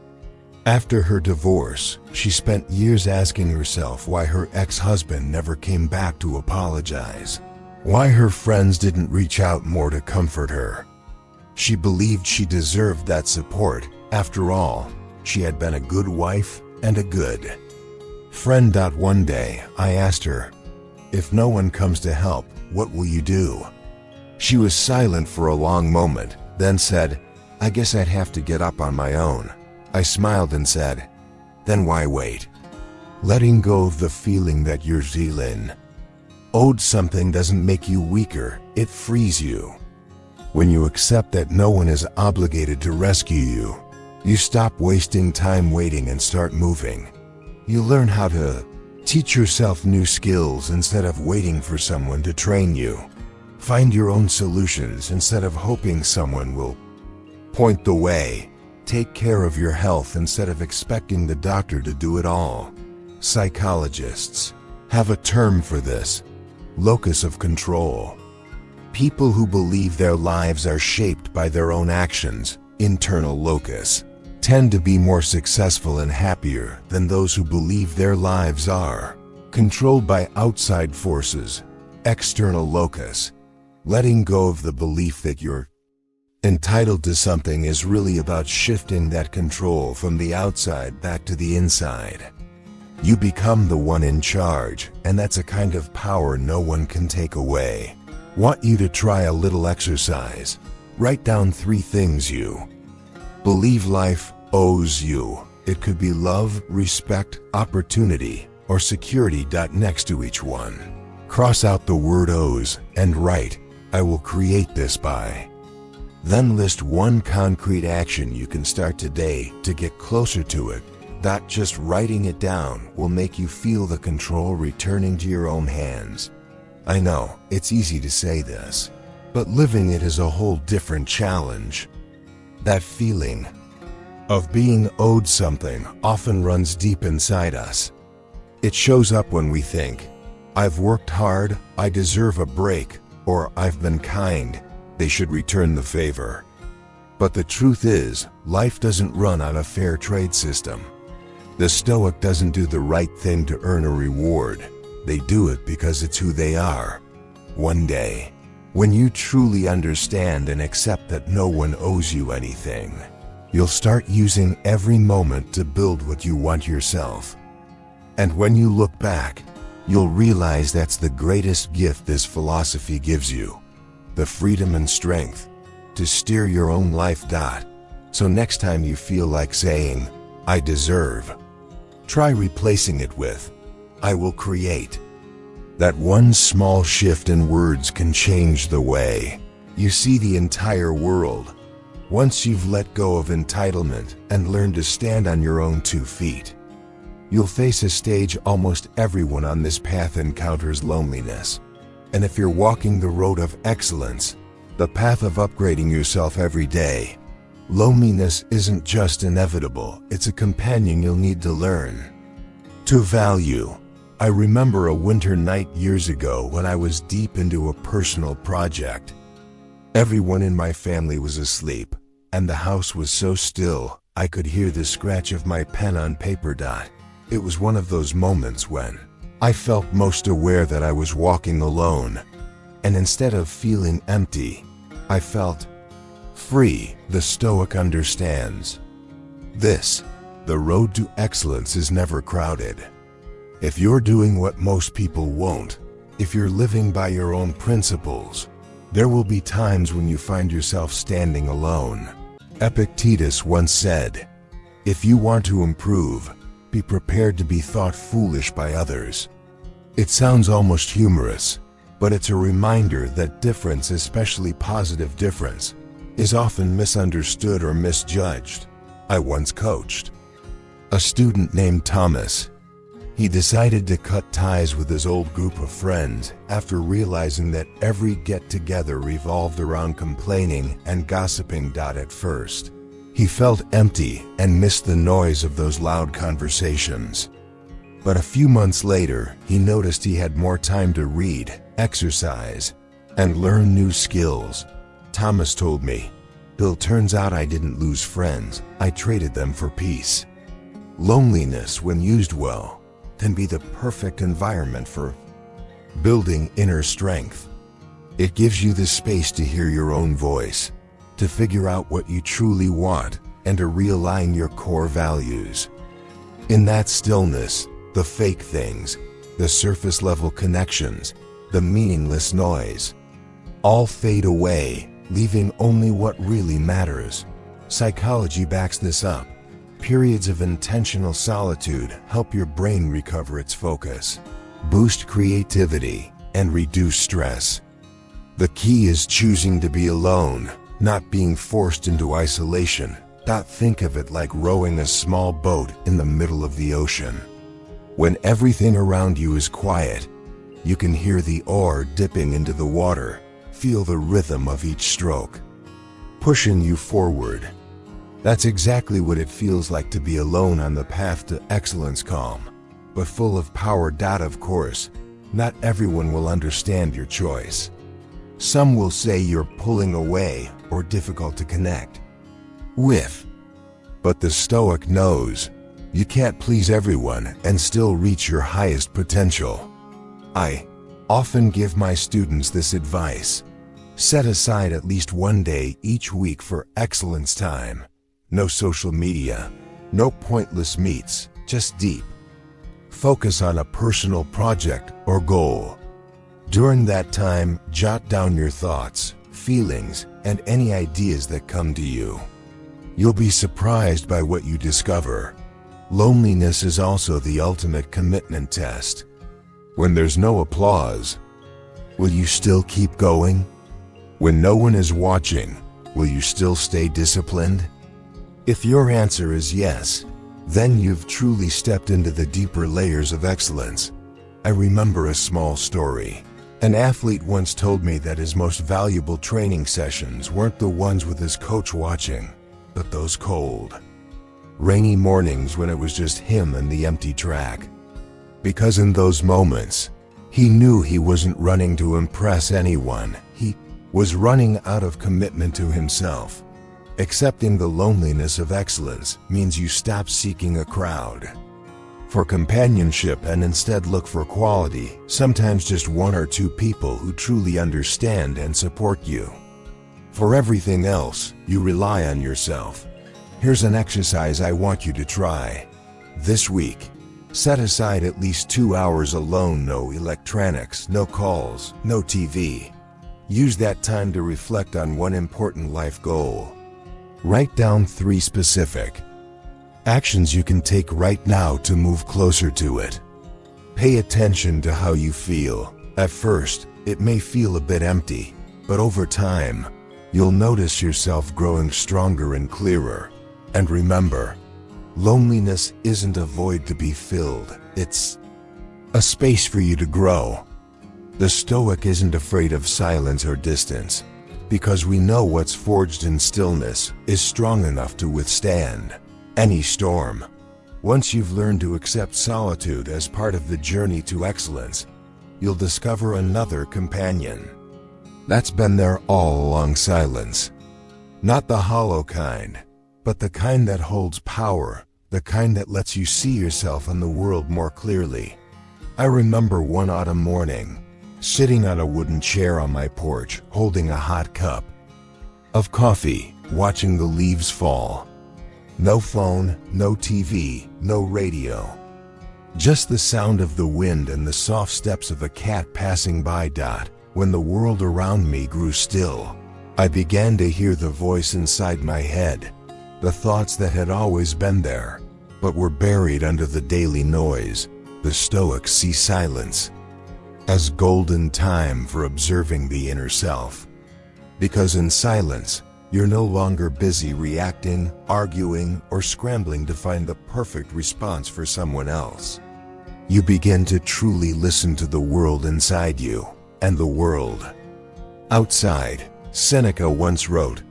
After her divorce, she spent years asking herself why her ex-husband never came back to apologize, why her friends didn't reach out more to comfort her. She believed she deserved that support. After all, she had been a good wife and a good friend. One day, I asked her, "If no one comes to help, what will you do?" She was silent for a long moment, then said, "I guess I'd have to get up on my own." I smiled and said, "Then why wait?" Letting go of the feeling that you're owed something doesn't make you weaker, it frees you. When you accept that no one is obligated to rescue you, you stop wasting time waiting and start moving. You learn how to teach yourself new skills instead of waiting for someone to train you. Find your own solutions instead of hoping someone will point the way. Take care of your health instead of expecting the doctor to do it all. Psychologists have a term for this: locus of control. People who believe their lives are shaped by their own actions, internal locus, tend to be more successful and happier than those who believe their lives are controlled by outside forces, external locus. Letting go of the belief that you're entitled to something is really about shifting that control from the outside back to the inside. You become the one in charge, and that's a kind of power no one can take away. Want you to try a little exercise. Write down 3 things you believe life owes you. It could be love, respect, opportunity, or security. Next to each one, cross out the word owes and write, I will create this by. Then list one concrete action you can start today to get closer to it. That just writing it down will make you feel the control returning to your own hands. I know, it's easy to say this, but living it is a whole different challenge. That feeling of being owed something often runs deep inside us. It shows up when we think, I've worked hard, I deserve a break, or I've been kind, they should return the favor. But the truth is, life doesn't run on a fair trade system. The Stoic doesn't do the right thing to earn a reward. They do it because it's who they are. One day, when you truly understand and accept that no one owes you anything, you'll start using every moment to build what you want yourself. And when you look back, you'll realize that's the greatest gift this philosophy gives you. The freedom and strength to steer your own life. So next time you feel like saying, I deserve, try replacing it with, I will create. That one small shift in words can change the way you see the entire world. Once you've let go of entitlement and learned to stand on your own 2 feet, you'll face a stage almost everyone on this path encounters: loneliness. And if you're walking the road of excellence, the path of upgrading yourself every day, loneliness isn't just inevitable, it's a companion you'll need to learn to value. I remember a winter night years ago when I was deep into a personal project. Everyone in my family was asleep, and the house was so still, I could hear the scratch of my pen on paper. It was one of those moments when I felt most aware that I was walking alone, and instead of feeling empty, I felt free. The Stoic understands this. The road to excellence is never crowded. If you're doing what most people won't, if you're living by your own principles, there will be times when you find yourself standing alone. Epictetus once said, if you want to improve, be prepared to be thought foolish by others. It sounds almost humorous, but it's a reminder that difference, especially positive difference, is often misunderstood or misjudged. I once coached a student named Thomas. He decided to cut ties with his old group of friends after realizing that every get-together revolved around complaining and gossiping. At first, he felt empty and missed the noise of those loud conversations. But a few months later, he noticed he had more time to read, exercise, and learn new skills. Thomas told me, Bill, turns out I didn't lose friends, I traded them for peace. Loneliness, when used well, can be the perfect environment for building inner strength. It gives you the space to hear your own voice, to figure out what you truly want, and to realign your core values. In that stillness, the fake things, the surface level connections, the meaningless noise, all fade away, leaving only what really matters. Psychology backs this up. Periods of intentional solitude help your brain recover its focus, boost creativity, and reduce stress. The key is choosing to be alone, not being forced into isolation. Think of it like rowing a small boat in the middle of the ocean. When everything around you is quiet, you can hear the oar dipping into the water, feel the rhythm of each stroke, pushing you forward. That's exactly what it feels like to be alone on the path to excellence, calm, but full of power. Of course, not everyone will understand your choice. Some will say you're pulling away or difficult to connect with. But the Stoic knows you can't please everyone and still reach your highest potential. I often give my students this advice. Set aside at least one day each week for excellence time. No social media, no pointless meets, just deep focus on a personal project or goal. During that time, jot down your thoughts, feelings, and any ideas that come to you. You'll be surprised by what you discover. Loneliness is also the ultimate commitment test. When there's no applause, will you still keep going? When no one is watching, will you still stay disciplined? If your answer is yes, then you've truly stepped into the deeper layers of excellence. I remember a small story. An athlete once told me that his most valuable training sessions weren't the ones with his coach watching, but those cold, rainy mornings when it was just him and the empty track. Because in those moments, he knew he wasn't running to impress anyone. He was running out of commitment to himself. Accepting the loneliness of excellence means you stop seeking a crowd for companionship and instead look for quality, sometimes just one or two people who truly understand and support you. For everything else, you rely on yourself. Here's an exercise I want you to try. This week, set aside at least 2 hours alone, no electronics, no calls, no TV. Use that time to reflect on one important life goal. Write down 3 specific actions you can take right now to move closer to it. Pay attention to how you feel. At first, it may feel a bit empty, but over time, you'll notice yourself growing stronger and clearer. And remember, loneliness isn't a void to be filled, it's a space for you to grow. The Stoic isn't afraid of silence or distance, because we know what's forged in stillness is strong enough to withstand any storm. Once you've learned to accept solitude as part of the journey to excellence, you'll discover another companion that's been there all along. Silence. Not the hollow kind, but the kind that holds power, the kind that lets you see yourself and the world more clearly. I remember one autumn morning, sitting on a wooden chair on my porch, holding a hot cup of coffee, watching the leaves fall. No phone, no TV, no radio. Just the sound of the wind and the soft steps of a cat passing by. When the world around me grew still, I began to hear the voice inside my head, the thoughts that had always been there, but were buried under the daily noise. The Stoics see silence as golden time for observing the inner self. Because in silence, you're no longer busy reacting, arguing, or scrambling to find the perfect response for someone else. You begin to truly listen to the world inside you and the world outside. Seneca once wrote,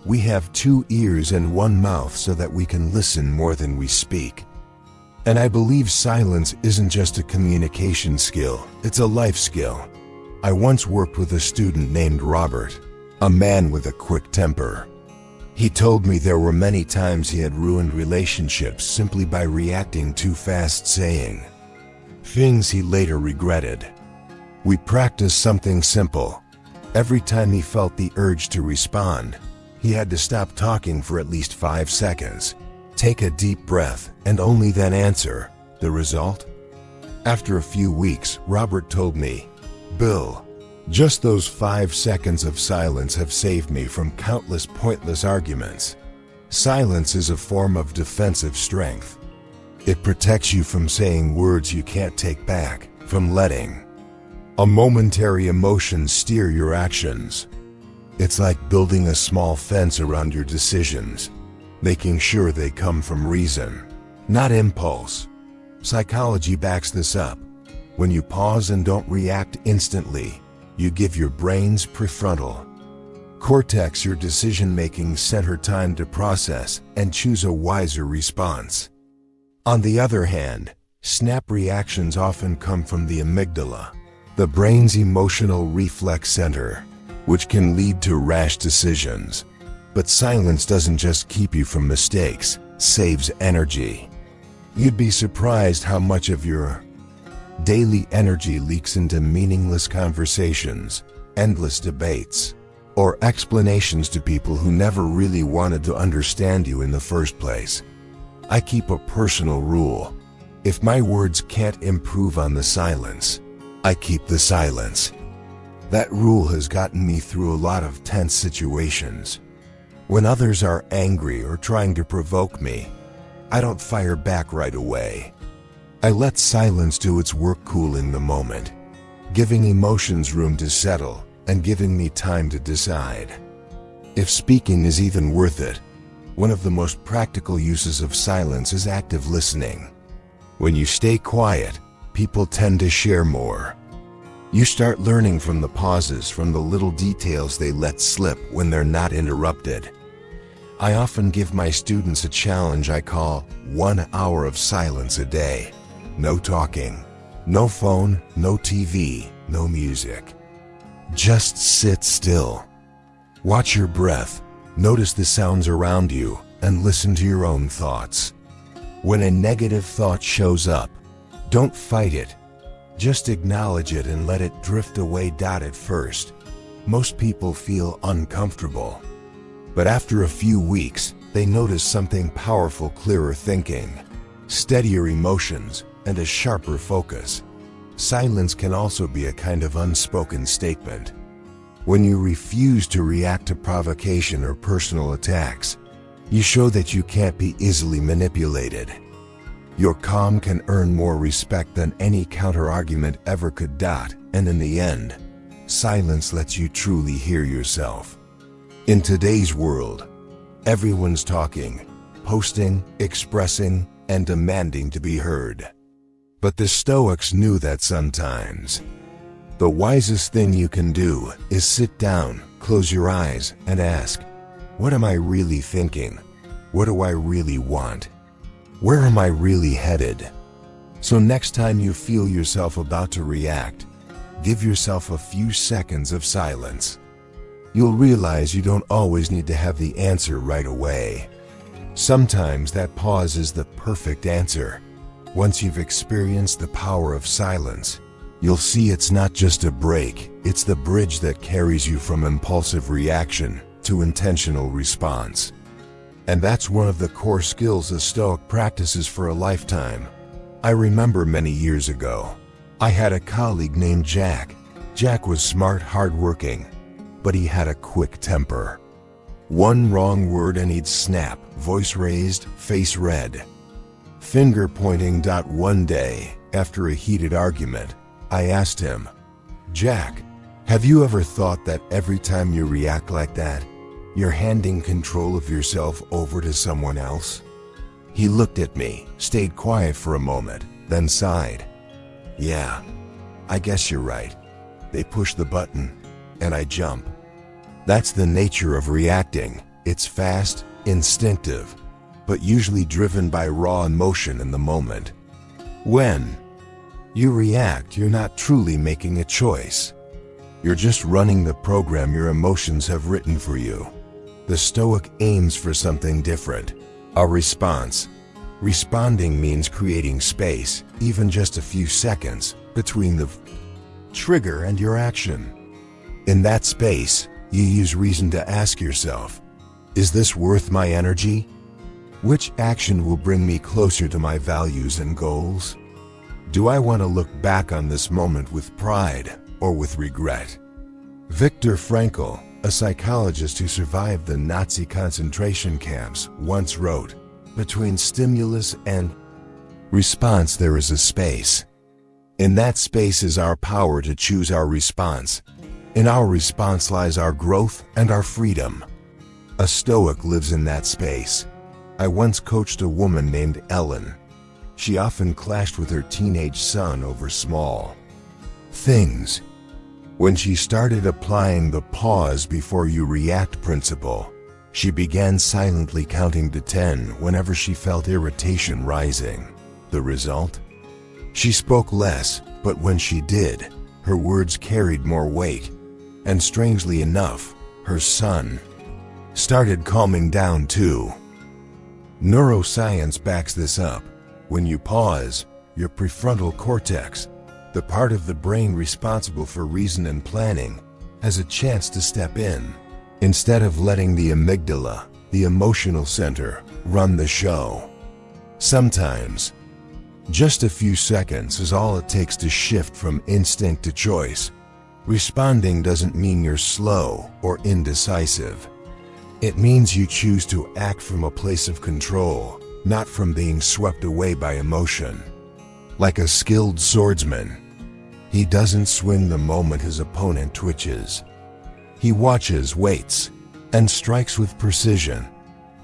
"We have 2 ears and 1 mouth so that we can listen more than we speak." And I believe silence isn't just a communication skill, it's a life skill. I once worked with a student named Robert, a man with a quick temper. He told me there were many times he had ruined relationships simply by reacting too fast, saying things he later regretted. We practiced something simple. Every time he felt the urge to respond, he had to stop talking for at least 5 seconds. Take a deep breath, and only then answer. The result? After a few weeks, Robert told me, "Bill, just those 5 seconds of silence have saved me from countless pointless arguments." Silence is a form of defensive strength. It protects you from saying words you can't take back, from letting a momentary emotion steer your actions. It's like building a small fence around your decisions, making sure they come from reason, not impulse. Psychology backs this up. When you pause and don't react instantly, you give your brain's prefrontal cortex, your decision-making center, time to process and choose a wiser response. On the other hand, snap reactions often come from the amygdala, the brain's emotional reflex center, which can lead to rash decisions. But silence doesn't just keep you from mistakes, it saves energy. You'd be surprised how much of your daily energy leaks into meaningless conversations, endless debates, or explanations to people who never really wanted to understand you in the first place. I keep a personal rule. If my words can't improve on the silence, I keep the silence. That rule has gotten me through a lot of tense situations. When others are angry or trying to provoke me, I don't fire back right away. I let silence do its work, cooling the moment, giving emotions room to settle, and giving me time to decide. If speaking is even worth it, one of the most practical uses of silence is active listening. When you stay quiet, people tend to share more. You start learning from the pauses, from the little details they let slip when they're not interrupted. I often give my students a challenge I call 1 hour of silence a day. No talking, no phone, no TV, no music. Just sit still. Watch your breath, notice the sounds around you, and listen to your own thoughts. When a negative thought shows up, don't fight it. Just acknowledge it and let it drift away. At first, most people feel uncomfortable. But after a few weeks, they notice something powerful: clearer thinking, steadier emotions, and a sharper focus. Silence can also be a kind of unspoken statement. When you refuse to react to provocation or personal attacks, you show that you can't be easily manipulated. Your calm can earn more respect than any counter-argument ever could. And in the end, silence lets you truly hear yourself. In today's world, everyone's talking, posting, expressing, and demanding to be heard. But the Stoics knew that sometimes the wisest thing you can do is sit down, close your eyes, and ask, what am I really thinking? What do I really want? Where am I really headed? So next time you feel yourself about to react, give yourself a few seconds of silence. You'll realize you don't always need to have the answer right away. Sometimes that pause is the perfect answer. Once you've experienced the power of silence, you'll see it's not just a break, it's the bridge that carries you from impulsive reaction to intentional response. And that's one of the core skills a Stoic practices for a lifetime. I remember many years ago, I had a colleague named Jack. Jack was smart, hardworking, but he had a quick temper. One wrong word and he'd snap, voice raised, face red, finger pointing. One day, after a heated argument, I asked him, Jack, have you ever thought that every time you react like that, you're handing control of yourself over to someone else? He looked at me, stayed quiet for a moment, then sighed. Yeah, I guess you're right. They push the button, and I jump. That's the nature of reacting. It's fast, instinctive, but usually driven by raw emotion in the moment. When you react, you're not truly making a choice. You're just running the program your emotions have written for you. The Stoic aims for something different, a response. Responding means creating space, even just a few seconds, between the trigger and your action. In that space, you use reason to ask yourself, is this worth my energy? Which action will bring me closer to my values and goals? Do I want to look back on this moment with pride or with regret? Viktor Frankl, a psychologist who survived the Nazi concentration camps, once wrote, between stimulus and response there is a space. In that space is our power to choose our response. In our response lies our growth and our freedom. A Stoic lives in that space. I once coached a woman named Ellen. She often clashed with her teenage son over small things. When she started applying the pause before you react principle, she began silently counting to 10 whenever she felt irritation rising. The result? She spoke less, but when she did, her words carried more weight. And strangely enough, her son started calming down too. Neuroscience backs this up. When you pause, your prefrontal cortex, the part of the brain responsible for reason and planning, has a chance to step in. Instead of letting the amygdala, the emotional center, run the show. Sometimes, just a few seconds is all it takes to shift from instinct to choice. Responding doesn't mean you're slow or indecisive. It means you choose to act from a place of control, not from being swept away by emotion. Like a skilled swordsman, he doesn't swing the moment his opponent twitches. He watches, waits, and strikes with precision.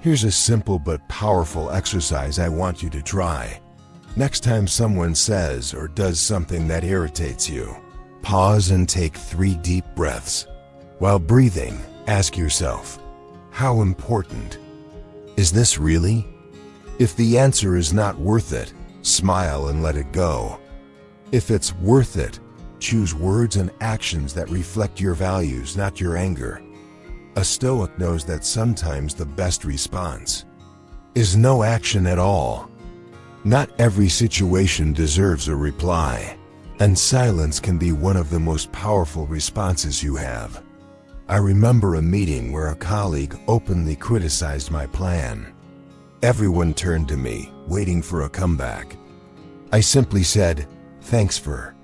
Here's a simple but powerful exercise I want you to try. Next time someone says or does something that irritates you, pause and take 3 deep breaths. While breathing, ask yourself, how important is this really? If the answer is not worth it, smile and let it go. If it's worth it, choose words and actions that reflect your values, not your anger. A Stoic knows that sometimes the best response is no action at all. Not every situation deserves a reply, and silence can be one of the most powerful responses you have. I remember a meeting where a colleague openly criticized my plan. Everyone turned to me, waiting for a comeback. I simply said, "Thanks for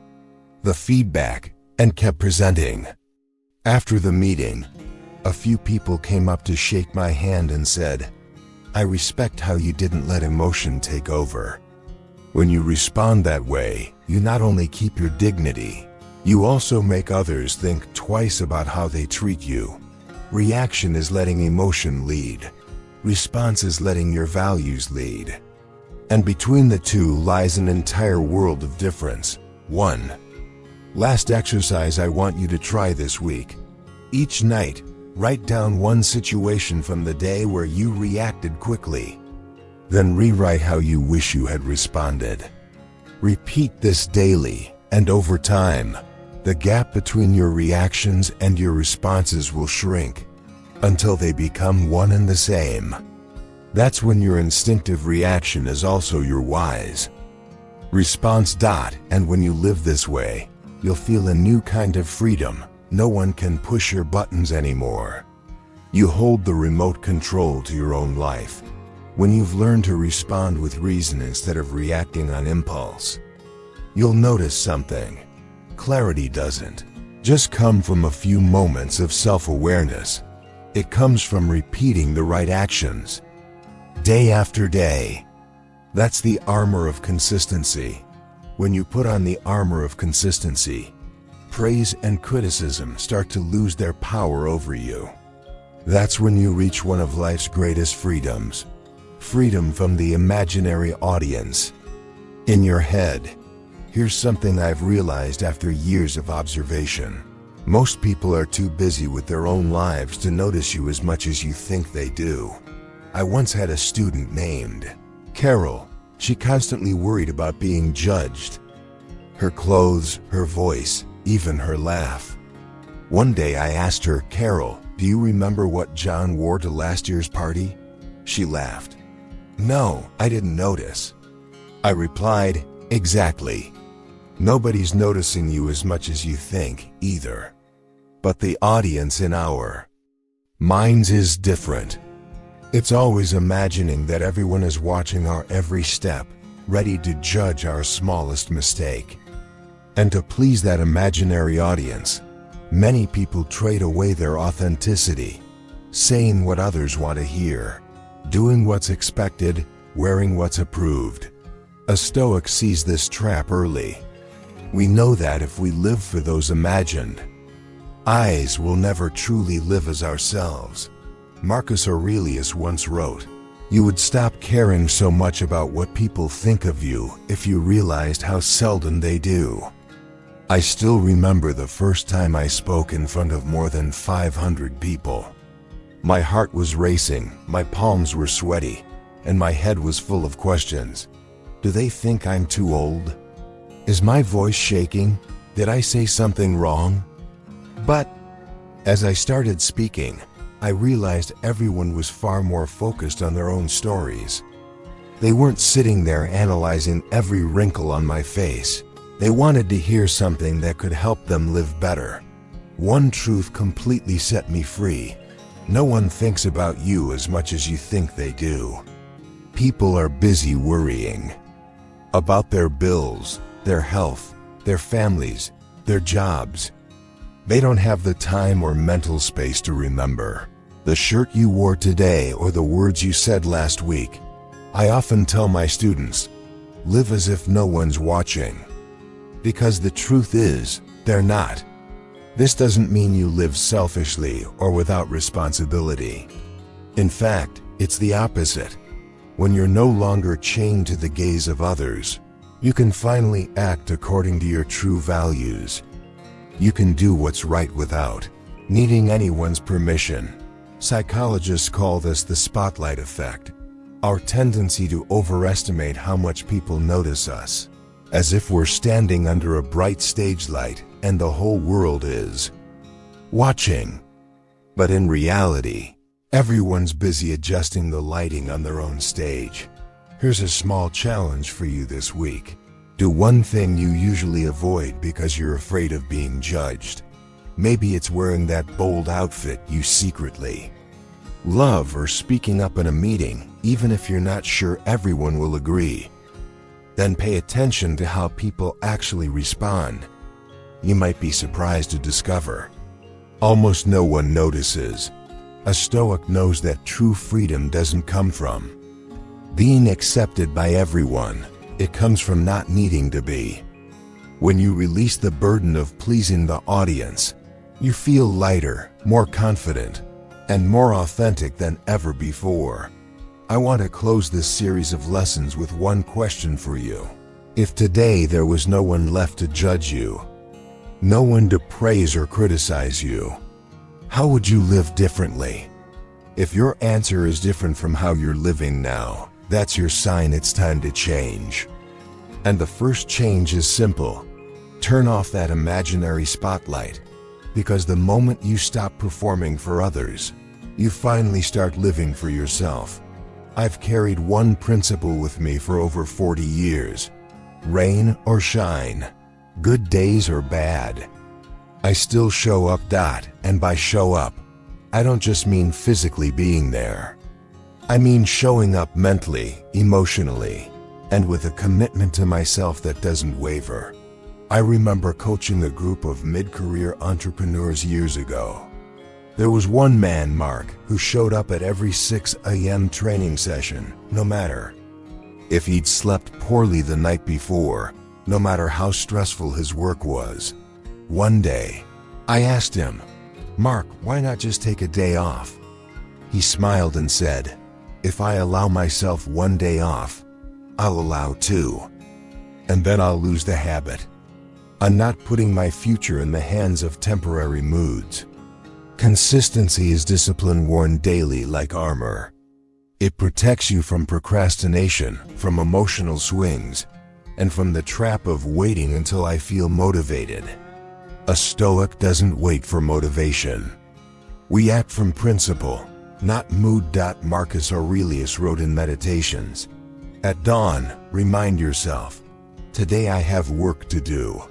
the feedback," and kept presenting. After the meeting, a few people came up to shake my hand and said, "I respect how you didn't let emotion take over." When you respond that way, you not only keep your dignity, you also make others think twice about how they treat you. Reaction is letting emotion lead. Response is letting your values lead. And between the two lies an entire world of difference. 1. Last exercise I want you to try this week. Each night, write down one situation from the day where you reacted quickly. Then rewrite how you wish you had responded. Repeat this daily, and over time, the gap between your reactions and your responses will shrink until they become one and the same. That's when your instinctive reaction is also your wise response. And when you live this way, you'll feel a new kind of freedom. No one can push your buttons anymore. You hold the remote control to your own life. When you've learned to respond with reason instead of reacting on impulse, you'll notice something. Clarity doesn't just come from a few moments of self-awareness. It comes from repeating the right actions, day after day. That's the armor of consistency. When you put on the armor of consistency, praise and criticism start to lose their power over you. That's when you reach one of life's greatest freedoms. Freedom from the imaginary audience in your head. Here's something I've realized after years of observation. Most people are too busy with their own lives to notice you as much as you think they do. I once had a student named Carol. She constantly worried about being judged. Her clothes, her voice, even her laugh. One day I asked her, "Carol, do you remember what John wore to last year's party?" She laughed. "No, I didn't notice." I replied, "Exactly. Nobody's noticing you as much as you think, either. But the audience in our minds is different. It's always imagining that everyone is watching our every step, ready to judge our smallest mistake. And to please that imaginary audience, many people trade away their authenticity, saying what others want to hear, doing what's expected, wearing what's approved. A Stoic sees this trap early. We know that if we live for those imagined eyes, we'll never truly live as ourselves. Marcus Aurelius once wrote, "You would stop caring so much about what people think of you if you realized how seldom they do." I still remember the first time I spoke in front of more than 500 people. My heart was racing, my palms were sweaty, and my head was full of questions. Do they think I'm too old? Is my voice shaking? Did I say something wrong? But as I started speaking, I realized everyone was far more focused on their own stories. They weren't sitting there analyzing every wrinkle on my face. They wanted to hear something that could help them live better. One truth completely set me free. No one thinks about you as much as you think they do. People are busy worrying about their bills, their health, their families, their jobs. They don't have the time or mental space to remember the shirt you wore today or the words you said last week. I often tell my students, live as if no one's watching. Because the truth is, they're not. This doesn't mean you live selfishly or without responsibility. In fact, it's the opposite. When you're no longer chained to the gaze of others, you can finally act according to your true values. You can do what's right without needing anyone's permission. Psychologists call this the spotlight effect, our tendency to overestimate how much people notice us, as if we're standing under a bright stage light and the whole world is watching. But in reality, everyone's busy adjusting the lighting on their own stage. Here's a small challenge for you this week. Do one thing you usually avoid because you're afraid of being judged. Maybe it's wearing that bold outfit you secretly love, or speaking up in a meeting, even if you're not sure everyone will agree. Then pay attention to how people actually respond. You might be surprised to discover almost no one notices. A Stoic knows that true freedom doesn't come from being accepted by everyone. It comes from not needing to be. When you release the burden of pleasing the audience, you feel lighter, more confident, and more authentic than ever before. I want to close this series of lessons with one question for you. If today there was no one left to judge you, no one to praise or criticize you, how would you live differently? If your answer is different from how you're living now, that's your sign it's time to change. And the first change is simple. Turn off that imaginary spotlight. Because the moment you stop performing for others, you finally start living for yourself. I've carried one principle with me for over 40 years. Rain or shine, good days or bad, I still show up. And by show up, I don't just mean physically being there. I mean showing up mentally, emotionally, and with a commitment to myself that doesn't waver. I remember coaching a group of mid-career entrepreneurs years ago. There was one man, Mark, who showed up at every 6 a.m. training session, no matter if he'd slept poorly the night before, no matter how stressful his work was. One day, I asked him, "Mark, why not just take a day off?" He smiled and said, "If I allow myself one day off, I'll allow 2. And then I'll lose the habit. I'm not putting my future in the hands of temporary moods." Consistency is discipline worn daily like armor. It protects you from procrastination, from emotional swings, and from the trap of waiting until I feel motivated. A Stoic doesn't wait for motivation. We act from principle, not mood. Marcus Aurelius wrote in Meditations, "At dawn, remind yourself, today I have work to do.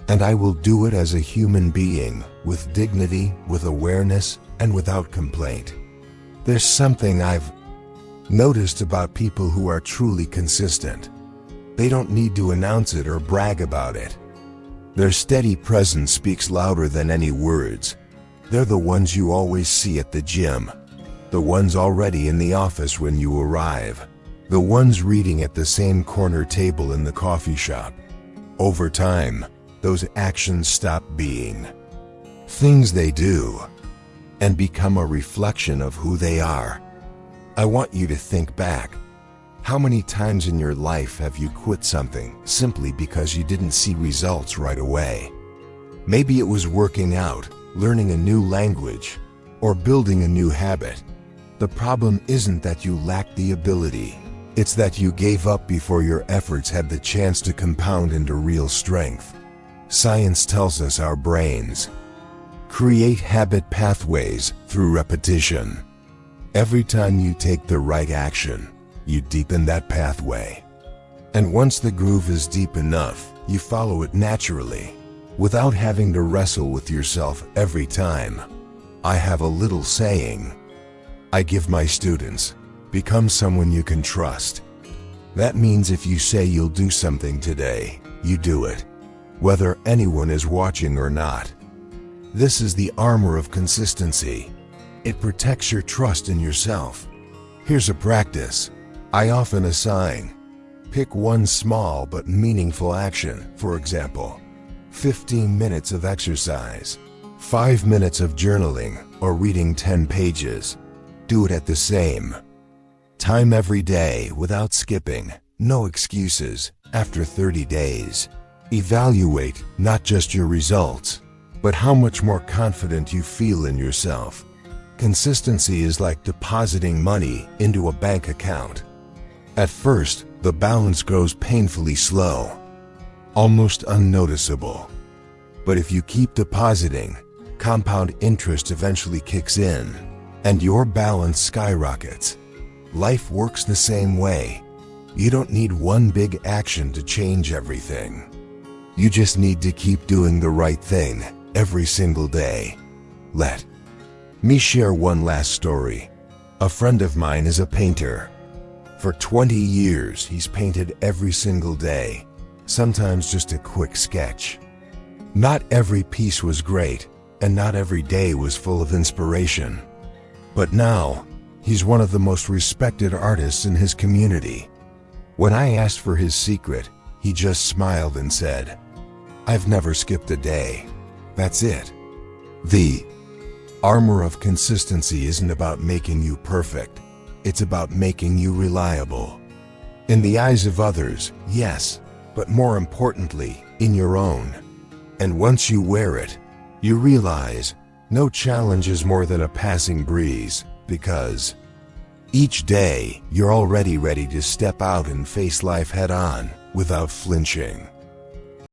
And I will do it as a human being, with dignity, with awareness, and without complaint." There's something I've noticed about people who are truly consistent. They don't need to announce it or brag about it. Their steady presence speaks louder than any words. They're the ones you always see at the gym, the ones already in the office when you arrive, the ones reading at the same corner table in the coffee shop. Over time, those actions stop being things they do and become a reflection of who they are. I want you to think back. How many times in your life have you quit something simply because you didn't see results right away? Maybe it was working out, learning a new language, or building a new habit. The problem isn't that you lacked the ability. It's that you gave up before your efforts had the chance to compound into real strength. Science tells us our brains create habit pathways through repetition. Every time you take the right action, you deepen that pathway. And once the groove is deep enough, you follow it naturally, without having to wrestle with yourself every time. I have a little saying I give my students: become someone you can trust. That means if you say you'll do something today, you do it, whether anyone is watching or not. This is the armor of consistency. It protects your trust in yourself. Here's a practice I often assign. Pick one small but meaningful action, for example, 15 minutes of exercise. 5 minutes of journaling or reading 10 pages. Do it at the same time every day without skipping. No excuses. After 30 days, evaluate not just your results, but how much more confident you feel in yourself. Consistency is like depositing money into a bank account. At first, the balance grows painfully slow, almost unnoticeable. But if you keep depositing, compound interest eventually kicks in, and your balance skyrockets. Life works the same way. You don't need one big action to change everything. You just need to keep doing the right thing every single day. Let me share one last story. A friend of mine is a painter. For 20 years, he's painted every single day, sometimes just a quick sketch. Not every piece was great, and not every day was full of inspiration. But now, he's one of the most respected artists in his community. When I asked for his secret, he just smiled and said, "I've never skipped a day. That's it." The armor of consistency isn't about making you perfect. It's about making you reliable. In the eyes of others, yes, but more importantly, in your own. And once you wear it, you realize no challenge is more than a passing breeze, because each day you're already ready to step out and face life head on without flinching.